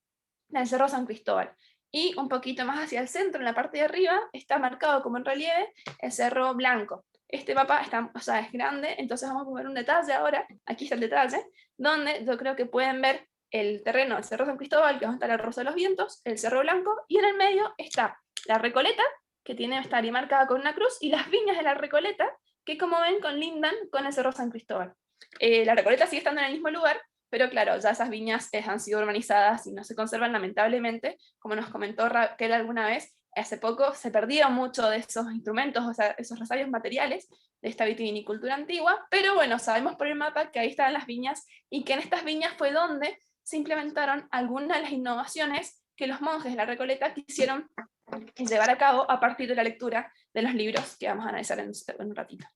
del Cerro San Cristóbal. Y un poquito más hacia el centro, en la parte de arriba, está marcado como en relieve el Cerro Blanco. Este mapa es grande, entonces vamos a ver un detalle ahora. Aquí está el detalle, donde yo creo que pueden ver el terreno del Cerro San Cristóbal, que es donde está la Rosa de los Vientos, el Cerro Blanco, y en el medio está la Recoleta, que estaría marcada con una cruz, y las viñas de la Recoleta, que como ven colindan con el Cerro San Cristóbal. La Recoleta sigue estando en el mismo lugar, pero claro, ya esas viñas han sido urbanizadas y no se conservan lamentablemente, como nos comentó Raquel alguna vez, hace poco se perdieron mucho de esos instrumentos, o sea, esos resabiosos materiales de esta vitivinicultura antigua, pero bueno, sabemos por el mapa que ahí estaban las viñas y que en estas viñas fue donde se implementaron algunas de las innovaciones que los monjes de la Recoleta quisieron llevar a cabo a partir de la lectura de los libros que vamos a analizar en un ratito.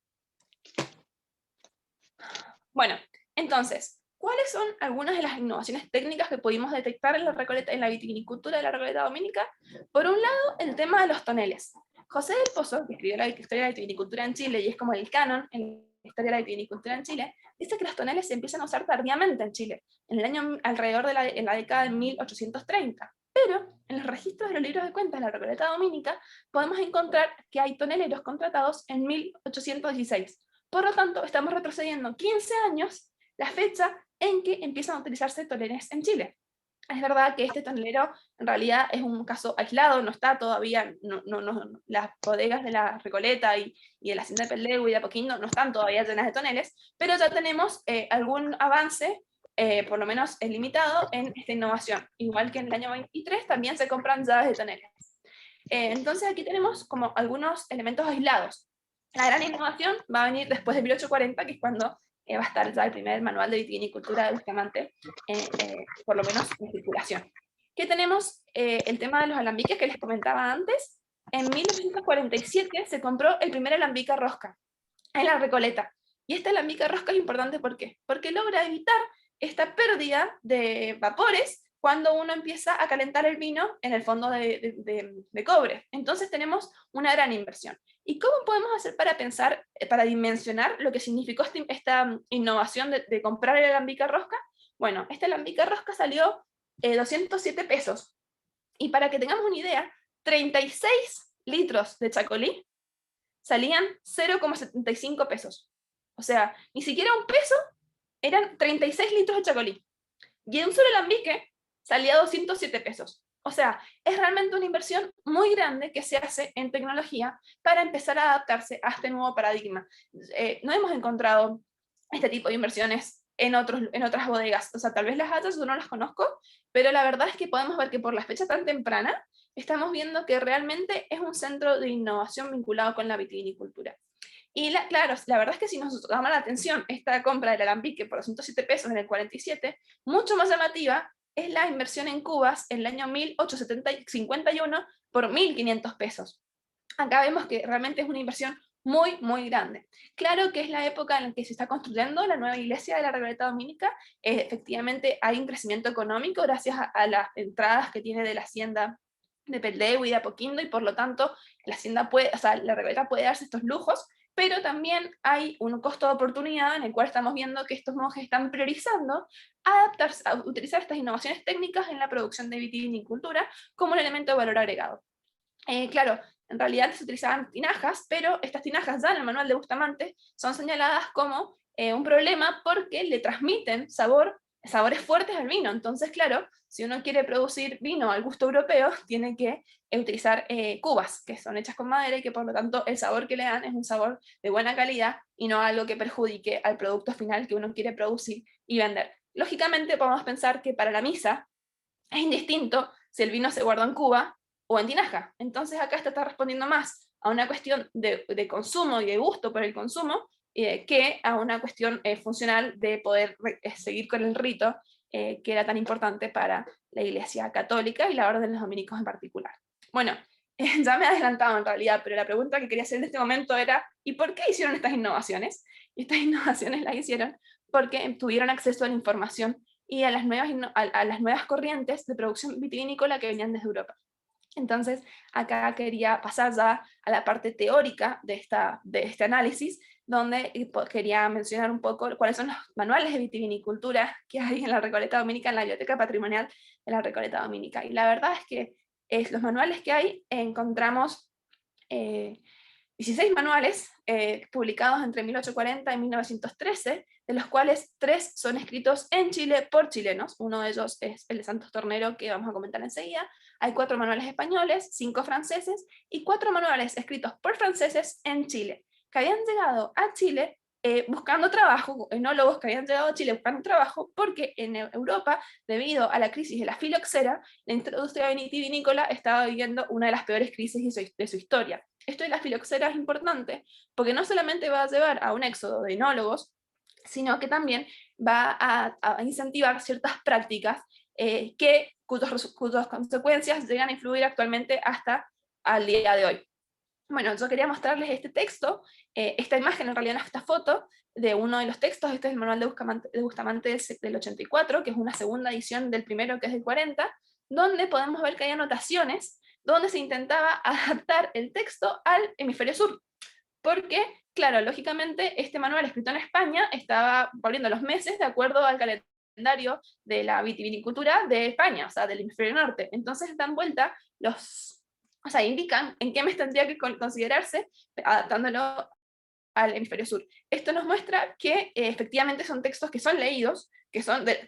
Bueno, entonces, ¿cuáles son algunas de las innovaciones técnicas que pudimos detectar en la vitivinicultura de la Recoleta Dominica? Por un lado, el tema de los toneles. José del Pozo, que escribió la historia de la vitivinicultura en Chile y es como el canon en la historia de la vitivinicultura en Chile, dice que los toneles se empiezan a usar tardíamente en Chile, en el año alrededor en la década de 1830. Pero en los registros de los libros de cuentas de la Recoleta Dominica podemos encontrar que hay toneleros contratados en 1816. Por lo tanto, estamos retrocediendo 15 años la fecha en que empiezan a utilizarse toneles en Chile. Es verdad que este tonelero en realidad es un caso aislado, no está todavía, las bodegas de la Recoleta y de la hacienda de Pellegüe y de Apoquindo no están todavía llenas de toneles, pero ya tenemos algún avance, por lo menos limitado, en esta innovación. Igual que en el año 23 también se compran llaves de toneles. Entonces aquí tenemos como algunos elementos aislados. La gran innovación va a venir después de 1840, que es cuando va a estar ya el primer manual de vitivinicultura de Bustamante, por lo menos en circulación. ¿Qué tenemos? El tema de los alambiques que les comentaba antes. En 1847 se compró el primer alambique rosca en la Recoleta. Y este alambique rosca es importante, ¿por qué? Porque logra evitar esta pérdida de vapores cuando uno empieza a calentar el vino en el fondo de cobre. Entonces tenemos una gran inversión. ¿Y cómo podemos hacer para pensar, para dimensionar lo que significó esta innovación de comprar el alambique a rosca? Bueno, este alambique a rosca salió 207 pesos. Y para que tengamos una idea, 36 litros de chacolí salían 0,75 pesos. O sea, ni siquiera un peso, eran 36 litros de chacolí. Y un solo alambique salía 207 pesos. O sea, es realmente una inversión muy grande que se hace en tecnología para empezar a adaptarse a este nuevo paradigma. No hemos encontrado este tipo de inversiones en otras bodegas. O sea, tal vez las haya, yo no las conozco, pero la verdad es que podemos ver que por la fecha tan temprana estamos viendo que realmente es un centro de innovación vinculado con la vitivinicultura. Y claro, la verdad es que si nos llama la atención esta compra del alambique por 207 pesos en el 47, mucho más llamativa es la inversión en cubas en el año 1851 por 1.500 pesos. Acá vemos que realmente es una inversión muy, muy grande. Claro que es la época en la que se está construyendo la nueva iglesia de la Recoleta Dominica. Efectivamente hay un crecimiento económico gracias a las entradas que tiene de la hacienda de Peldeu y de Apoquindo, y por lo tanto la hacienda puede, o sea, la Recoleta puede darse estos lujos, pero también hay un costo de oportunidad en el cual estamos viendo que estos monjes están priorizando adaptarse, a utilizar estas innovaciones técnicas en la producción de vitivinicultura como un elemento de valor agregado. Claro, en realidad se utilizaban tinajas, pero estas tinajas ya en el manual de Bustamante son señaladas como un problema porque le transmiten sabores fuertes al vino. Entonces, claro, si uno quiere producir vino al gusto europeo, tiene que utilizar cubas, que son hechas con madera y que por lo tanto el sabor que le dan es un sabor de buena calidad y no algo que perjudique al producto final que uno quiere producir y vender. Lógicamente podemos pensar que para la misa es indistinto si el vino se guarda en cuba o en tinaja. Entonces acá está respondiendo más a una cuestión de consumo y de gusto por el consumo que a una cuestión funcional de poder seguir con el rito que era tan importante para la Iglesia Católica y la Orden de los Dominicos en particular. Bueno, ya me he adelantado en realidad, pero la pregunta que quería hacer en este momento era ¿y por qué hicieron estas innovaciones? Y estas innovaciones las hicieron porque tuvieron acceso a la información y a las nuevas corrientes de producción vitivinícola que venían desde Europa. Entonces, acá quería pasar ya a la parte teórica de este análisis, donde quería mencionar un poco cuáles son los manuales de vitivinicultura que hay en la Recoleta Dominica, en la Biblioteca Patrimonial de la Recoleta Dominica. Y la verdad es que los manuales que hay, encontramos 16 manuales publicados entre 1840 y 1913, de los cuales 3 son escritos en Chile por chilenos. Uno de ellos es el de Santos Tornero, que vamos a comentar enseguida. Hay 4 manuales españoles, 5 franceses y 4 manuales escritos por franceses en Chile, que habían llegado a Chile buscando trabajo, enólogos que habían llegado a Chile buscando trabajo, porque en Europa, debido a la crisis de la filoxera, la industria vitivinícola estaba viviendo una de las peores crisis de su historia. Esto de la filoxera es importante, porque no solamente va a llevar a un éxodo de enólogos, sino que también va a incentivar ciertas prácticas cuyas consecuencias llegan a influir actualmente hasta al día de hoy. Bueno, yo quería mostrarles este texto, esta imagen, en realidad no, esta foto de uno de los textos. Este es el manual de Bustamante del 84, que es una segunda edición del primero, que es del 40, donde podemos ver que hay anotaciones donde se intentaba adaptar el texto al hemisferio sur. Porque, claro, lógicamente este manual escrito en España estaba poniendo los meses de acuerdo al calendario de la vitivinicultura de España, o sea, del hemisferio norte. Entonces dan vuelta o sea, indican en qué mes tendría que considerarse adaptándolo al hemisferio sur. Esto nos muestra que efectivamente son textos que son leídos, que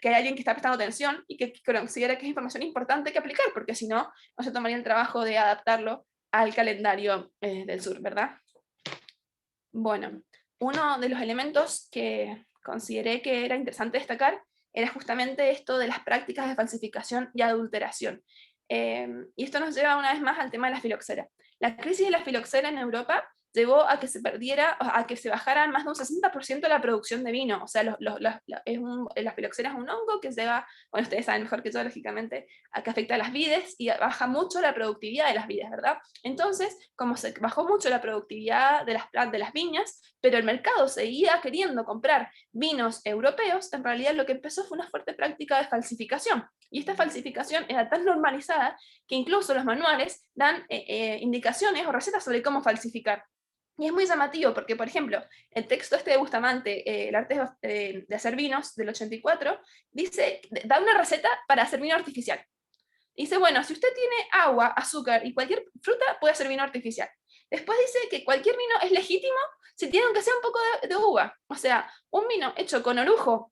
hay alguien que está prestando atención y que considera que es información importante que aplicar, porque si no, no se tomaría el trabajo de adaptarlo al calendario del sur, ¿verdad? Bueno, uno de los elementos que consideré que era interesante destacar era justamente esto de las prácticas de falsificación y adulteración. Y esto nos lleva una vez más al tema de la filoxera. La crisis de la filoxera en Europa llevó a que se perdiera, a que se bajara más de un 60% la producción de vino. O sea, la filoxera es un hongo que lleva, bueno, ustedes saben mejor que yo, lógicamente, a que afecta a las vides y baja mucho la productividad de las vides, ¿verdad? Entonces, como se bajó mucho la productividad de las viñas, pero el mercado seguía queriendo comprar vinos europeos, en realidad lo que empezó fue una fuerte práctica de falsificación. Y esta falsificación era tan normalizada que incluso los manuales dan indicaciones o recetas sobre cómo falsificar. Y es muy llamativo porque, por ejemplo, el texto este de Bustamante, el arte de hacer vinos, del 84, da una receta para hacer vino artificial. Dice, bueno, si usted tiene agua, azúcar y cualquier fruta, puede hacer vino artificial. Después dice que cualquier vino es legítimo si tiene aunque sea un poco de uva. O sea, un vino hecho con orujo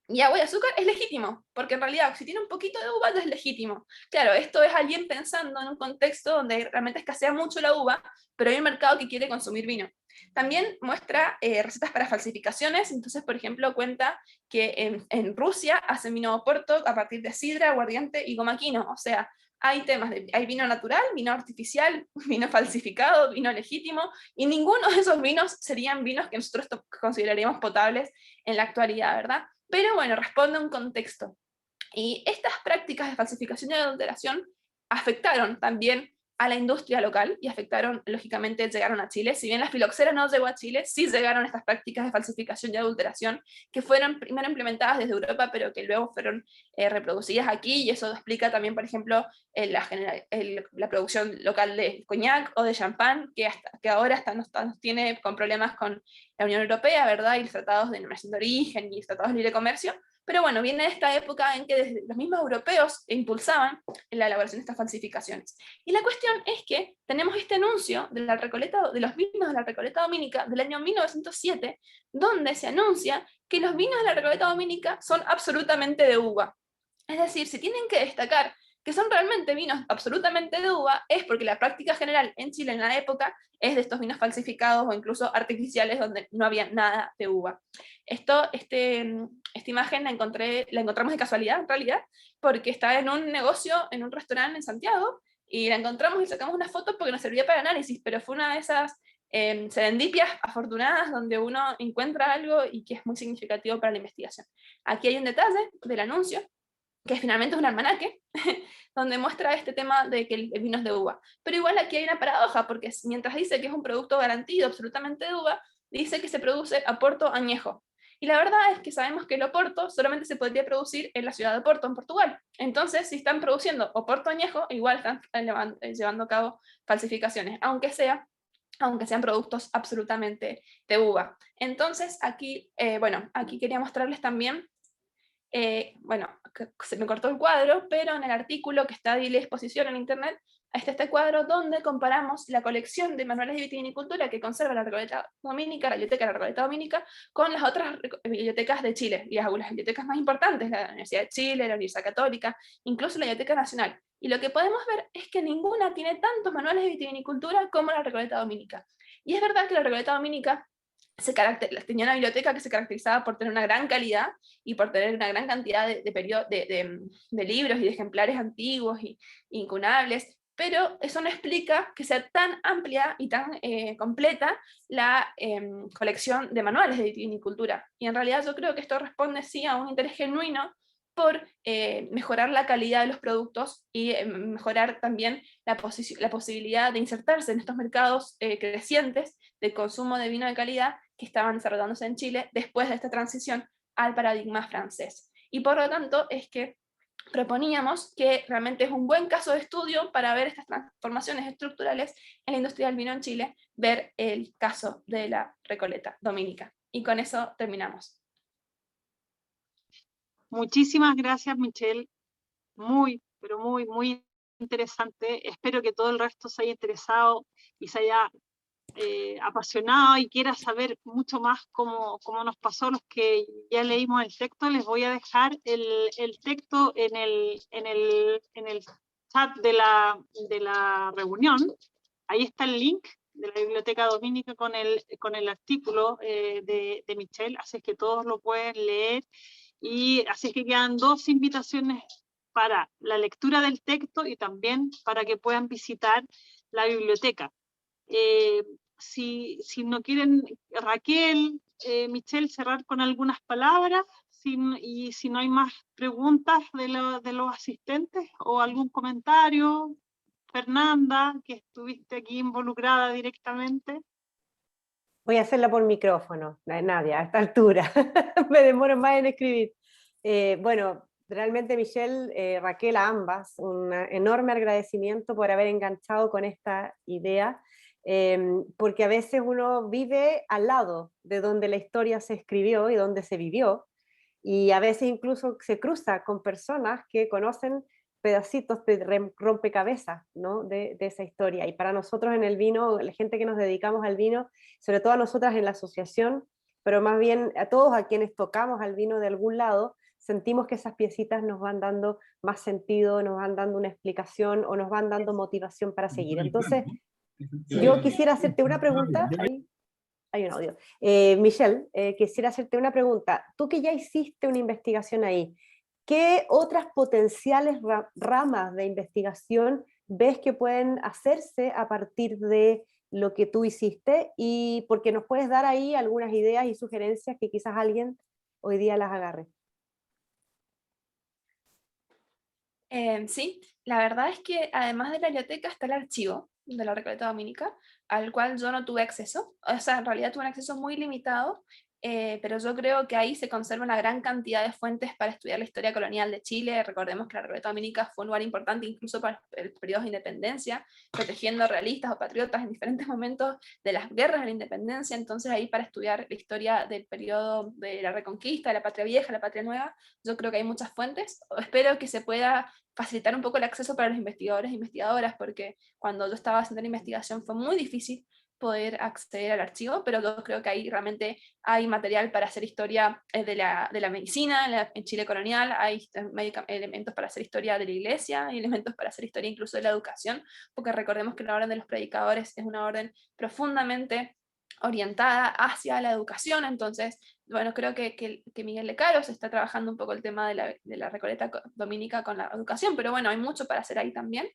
y agua y azúcar es legítimo, porque en realidad si tiene un poquito de uva ya es legítimo. Claro, esto es alguien pensando en un contexto donde realmente escasea mucho la uva, pero hay un mercado que quiere consumir vino. También muestra recetas para falsificaciones, entonces por ejemplo cuenta que en Rusia hacen vino Oporto a partir de sidra, aguardiente y goma quino, o sea, hay hay vino natural, vino artificial, vino falsificado, vino legítimo, y ninguno de esos vinos serían vinos que nosotros consideraríamos potables en la actualidad, ¿verdad? Pero bueno, responde a un contexto. Y estas prácticas de falsificación y adulteración afectaron también a la industria local y afectaron, lógicamente, llegaron a Chile. Si bien la filoxera no llegó a Chile, sí llegaron estas prácticas de falsificación y adulteración que fueron primero implementadas desde Europa, pero que luego fueron reproducidas aquí, y eso explica también, por ejemplo, la producción local de coñac o de champán, que ahora nos tiene con problemas con la Unión Europea, ¿verdad? Y los tratados de denominación de origen y los tratados de libre comercio. Pero bueno, viene esta época en que desde los mismos europeos impulsaban la elaboración de estas falsificaciones. Y la cuestión es que tenemos este anuncio de los vinos de la Recoleta Dominica del año 1907, donde se anuncia que los vinos de la Recoleta Dominica son absolutamente de uva. Es decir, si tienen que destacar que son realmente vinos absolutamente de uva, es porque la práctica general en Chile en la época es de estos vinos falsificados o incluso artificiales donde no había nada de uva. Esta imagen la encontramos de casualidad en realidad, porque está en un negocio, en un restaurante en Santiago, y la encontramos y sacamos una foto porque nos servía para análisis, pero fue una de esas serendipias afortunadas donde uno encuentra algo y que es muy significativo para la investigación. Aquí hay un detalle del anuncio, que finalmente es un almanaque, donde muestra este tema de que el vino es de uva. Pero igual aquí hay una paradoja, porque mientras dice que es un producto garantido absolutamente de uva, dice que se produce Oporto añejo. Y la verdad es que sabemos que el Oporto solamente se podría producir en la ciudad de Oporto, en Portugal. Entonces, si están produciendo Oporto añejo, igual están llevando a cabo falsificaciones, aunque sean productos absolutamente de uva. Entonces, aquí quería mostrarles también bueno, se me cortó el cuadro, pero en el artículo que está a disposición en internet, está este cuadro donde comparamos la colección de manuales de vitivinicultura que conserva la Recoleta Dominica, la Biblioteca de la Recoleta Dominica, con las otras bibliotecas de Chile, y las bibliotecas más importantes, la Universidad de Chile, la Universidad Católica, incluso la Biblioteca Nacional. Y lo que podemos ver es que ninguna tiene tantos manuales de vitivinicultura como la Recoleta Dominica. Y es verdad que la Recoleta Dominica tenía una biblioteca que se caracterizaba por tener una gran calidad y por tener una gran cantidad de libros y de ejemplares antiguos y incunables, pero eso no explica que sea tan amplia y tan completa la colección de manuales de vitivinicultura. Y en realidad yo creo que esto responde sí a un interés genuino por mejorar la calidad de los productos y mejorar también la posibilidad de insertarse en estos mercados crecientes de consumo de vino de calidad que estaban desarrollándose en Chile después de esta transición al paradigma francés. Y por lo tanto es que proponíamos que realmente es un buen caso de estudio para ver estas transformaciones estructurales en la industria del vino en Chile, ver el caso de la Recoleta Dominica. Y con eso terminamos. Muchísimas gracias, Michelle. Muy, pero muy, muy interesante. Espero que todo el resto se haya interesado y se haya apasionado y quiera saber mucho más cómo nos pasó. Los que ya leímos el texto, les voy a dejar el texto en el chat de la reunión. Ahí está el link de la Biblioteca Dominica con el artículo de Michelle, así es que todos lo pueden leer. Y así es que quedan dos invitaciones para la lectura del texto y también para que puedan visitar la biblioteca. si no quieren, Raquel, Michelle, cerrar con algunas palabras, y si no hay más preguntas de los asistentes o algún comentario. Fernanda, que estuviste aquí involucrada directamente. Voy a hacerla por micrófono, Nadia, a esta altura. Me demoro más en escribir. Bueno, realmente Michelle, Raquel, a ambas, un enorme agradecimiento por haber enganchado con esta idea, porque a veces uno vive al lado de donde la historia se escribió y donde se vivió, y a veces incluso se cruza con personas que conocen pedacitos de rompecabezas, ¿no? de esa historia. Y para nosotros en el vino, la gente que nos dedicamos al vino, sobre todo a nosotras en la asociación, pero más bien a todos a quienes tocamos al vino de algún lado, sentimos que esas piecitas nos van dando más sentido, nos van dando una explicación o nos van dando motivación para seguir. Entonces, yo quisiera hacerte una pregunta. Hay un audio. Michelle, quisiera hacerte una pregunta. Tú que ya hiciste una investigación ahí, ¿qué otras potenciales ramas de investigación ves que pueden hacerse a partir de lo que tú hiciste? Y porque nos puedes dar ahí algunas ideas y sugerencias que quizás alguien hoy día las agarre. Sí, la verdad es que además de la biblioteca está el archivo de la Recoleta Dominica, al cual yo no tuve acceso. O sea, en realidad tuve un acceso muy limitado, pero yo creo que ahí se conserva una gran cantidad de fuentes para estudiar la historia colonial de Chile. Recordemos que la Recoleta Dominica fue un lugar importante incluso para el periodo de independencia, protegiendo realistas o patriotas en diferentes momentos de las guerras de la independencia. Entonces ahí para estudiar la historia del periodo de la Reconquista, de la Patria Vieja, la Patria Nueva, yo creo que hay muchas fuentes. Espero que se pueda facilitar un poco el acceso para los investigadores e investigadoras, porque cuando yo estaba haciendo la investigación fue muy difícil poder acceder al archivo, pero yo creo que ahí realmente hay material para hacer historia de la medicina en Chile colonial, hay elementos para hacer historia de la iglesia, hay elementos para hacer historia incluso de la educación, porque recordemos que la orden de los predicadores es una orden profundamente orientada hacia la educación. Entonces, bueno, creo que Miguel de Caros está trabajando un poco el tema de la Recoleta Dominica con la educación, pero bueno, hay mucho para hacer ahí también.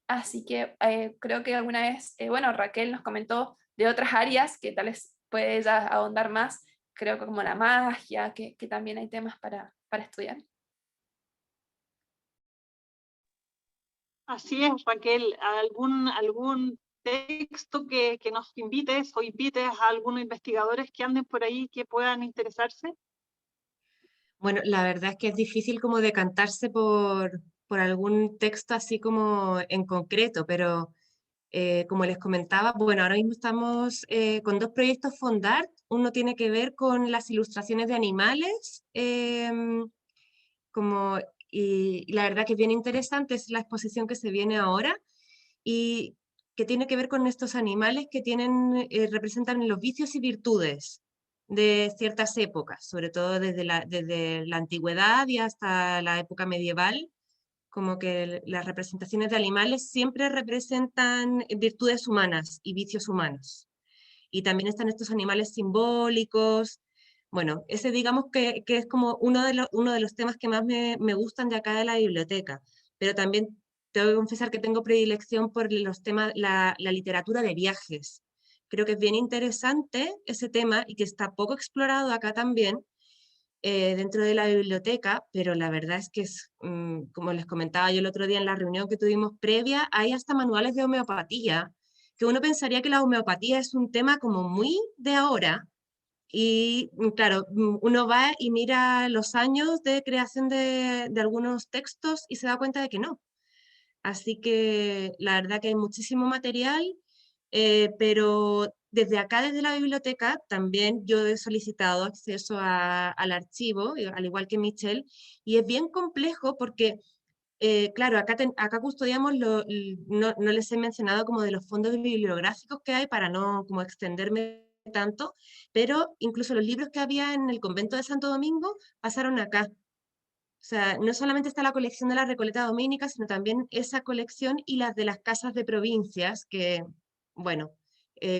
Así que creo que alguna vez, bueno, Raquel nos comentó de otras áreas que tal vez puede ella ahondar más, creo que como la magia, que también hay temas para estudiar. Así es, Raquel. ¿Algún texto que nos invites o invites a algunos investigadores que anden por ahí que puedan interesarse? Bueno, la verdad es que es difícil como decantarse por algún texto así como en concreto, pero como les comentaba, bueno, ahora mismo estamos con dos proyectos Fondart. Uno tiene que ver con las ilustraciones de animales, y la verdad que es bien interesante, es la exposición que se viene ahora, y que tiene que ver con estos animales que representan los vicios y virtudes de ciertas épocas, sobre todo desde la antigüedad y hasta la época medieval, como que las representaciones de animales siempre representan virtudes humanas y vicios humanos. Y también están estos animales simbólicos. Bueno, ese digamos que es como uno de los temas que más me gustan de acá de la biblioteca, pero también tengo que confesar que tengo predilección por los temas, la literatura de viajes. Creo que es bien interesante ese tema y que está poco explorado acá también, dentro de la biblioteca, pero la verdad es que como les comentaba yo el otro día en la reunión que tuvimos previa, hay hasta manuales de homeopatía, que uno pensaría que la homeopatía es un tema como muy de ahora, y claro, uno va y mira los años de creación de algunos textos y se da cuenta de que no. Así que la verdad que hay muchísimo material, pero desde acá, desde la biblioteca, también yo he solicitado acceso al archivo, al igual que Michelle, y es bien complejo porque, claro, acá custodiamos, no les he mencionado como de los fondos bibliográficos que hay para no como extenderme tanto, pero incluso los libros que había en el convento de Santo Domingo pasaron acá. O sea, no solamente está la colección de la Recoleta Dominica, sino también esa colección y las de las casas de provincias, que, bueno,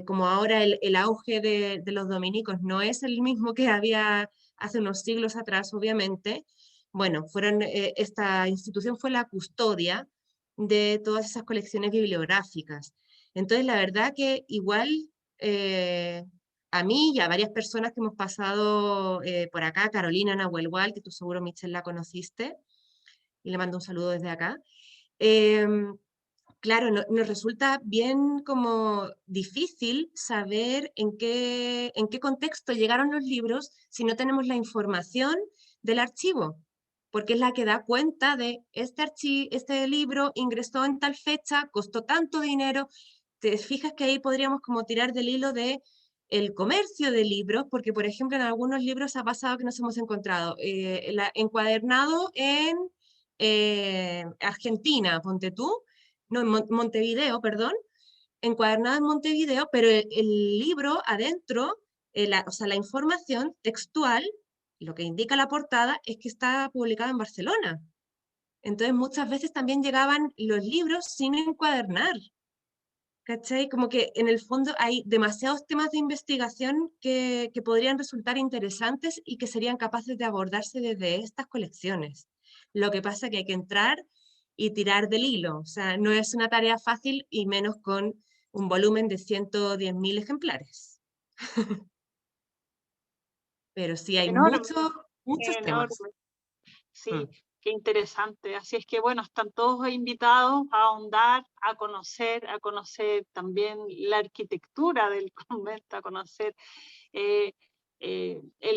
como ahora el auge de los dominicos no es el mismo que había hace unos siglos atrás, obviamente, bueno, esta institución fue la custodia de todas esas colecciones bibliográficas. Entonces, la verdad que igual a mí y a varias personas que hemos pasado por acá, Carolina Nahuelhual, que tú seguro, Michelle, la conociste, y le mando un saludo desde acá. Claro, nos resulta bien como difícil saber en qué contexto llegaron los libros si no tenemos la información del archivo, porque es la que da cuenta de este libro ingresó en tal fecha, costó tanto dinero. Te fijas que ahí podríamos como tirar del hilo de el comercio de libros, porque por ejemplo en algunos libros ha pasado que nos hemos encontrado encuadernado en Argentina, ponte tú, no, en Montevideo, perdón, encuadernado en Montevideo, pero el libro adentro, o sea, la información textual, lo que indica la portada, es que está publicado en Barcelona. Entonces muchas veces también llegaban los libros sin encuadernar. ¿Cachai? Como que en el fondo hay demasiados temas de investigación que podrían resultar interesantes y que serían capaces de abordarse desde estas colecciones. Lo que pasa es que hay que entrar y tirar del hilo. O sea, no es una tarea fácil y menos con un volumen de 110.000 ejemplares. Pero sí hay Enorme, muchos temas. enorme. Sí, qué interesante. Así es que, bueno, están todos invitados a ahondar, a conocer también la arquitectura del convento, a conocer el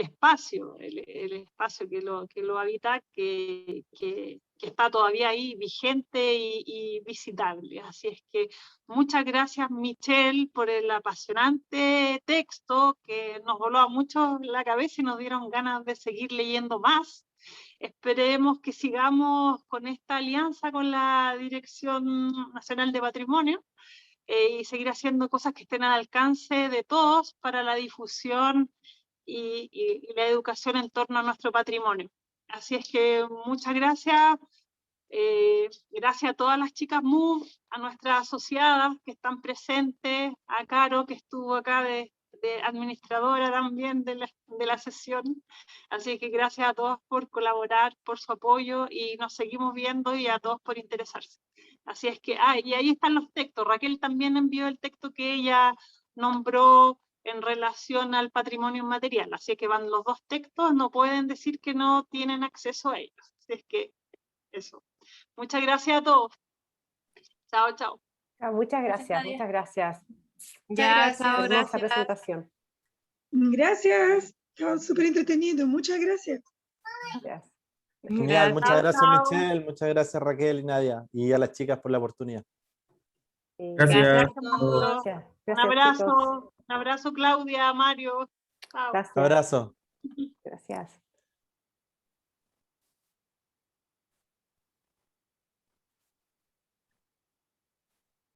espacio que lo habita, que está todavía ahí vigente y visitable. Así es que muchas gracias, Michelle, por el apasionante texto que nos voló a muchos la cabeza y nos dieron ganas de seguir leyendo más. Esperemos que sigamos con esta alianza con la Dirección Nacional de Patrimonio y seguir haciendo cosas que estén al alcance de todos para la difusión y la educación en torno a nuestro patrimonio. Así es que muchas gracias. Gracias a todas las chicas MOVE, a nuestras asociadas que están presentes, a Caro que estuvo acá de administradora también de la sesión. Así que gracias a todos por colaborar, por su apoyo y nos seguimos viendo y a todos por interesarse. Así es que, y ahí están los textos. Raquel también envió el texto que ella nombró en relación al patrimonio inmaterial. Así que van los dos textos, no pueden decir que no tienen acceso a ellos. Así es que eso. Muchas gracias a todos. Chao, chao. Muchas gracias, Nadia. muchas gracias. Ya, gracias. chao, Hermosa gracias. presentación. Gracias. Estaba súper entretenido. Muchas gracias. Gracias. Genial, muchas gracias Chao. Michelle, muchas gracias Raquel y Nadia, y a las chicas por la oportunidad. Gracias. Gracias, Gracias. un Gracias, chicos. abrazo, Claudia, Mario. Chao. Gracias. Abrazo. Gracias.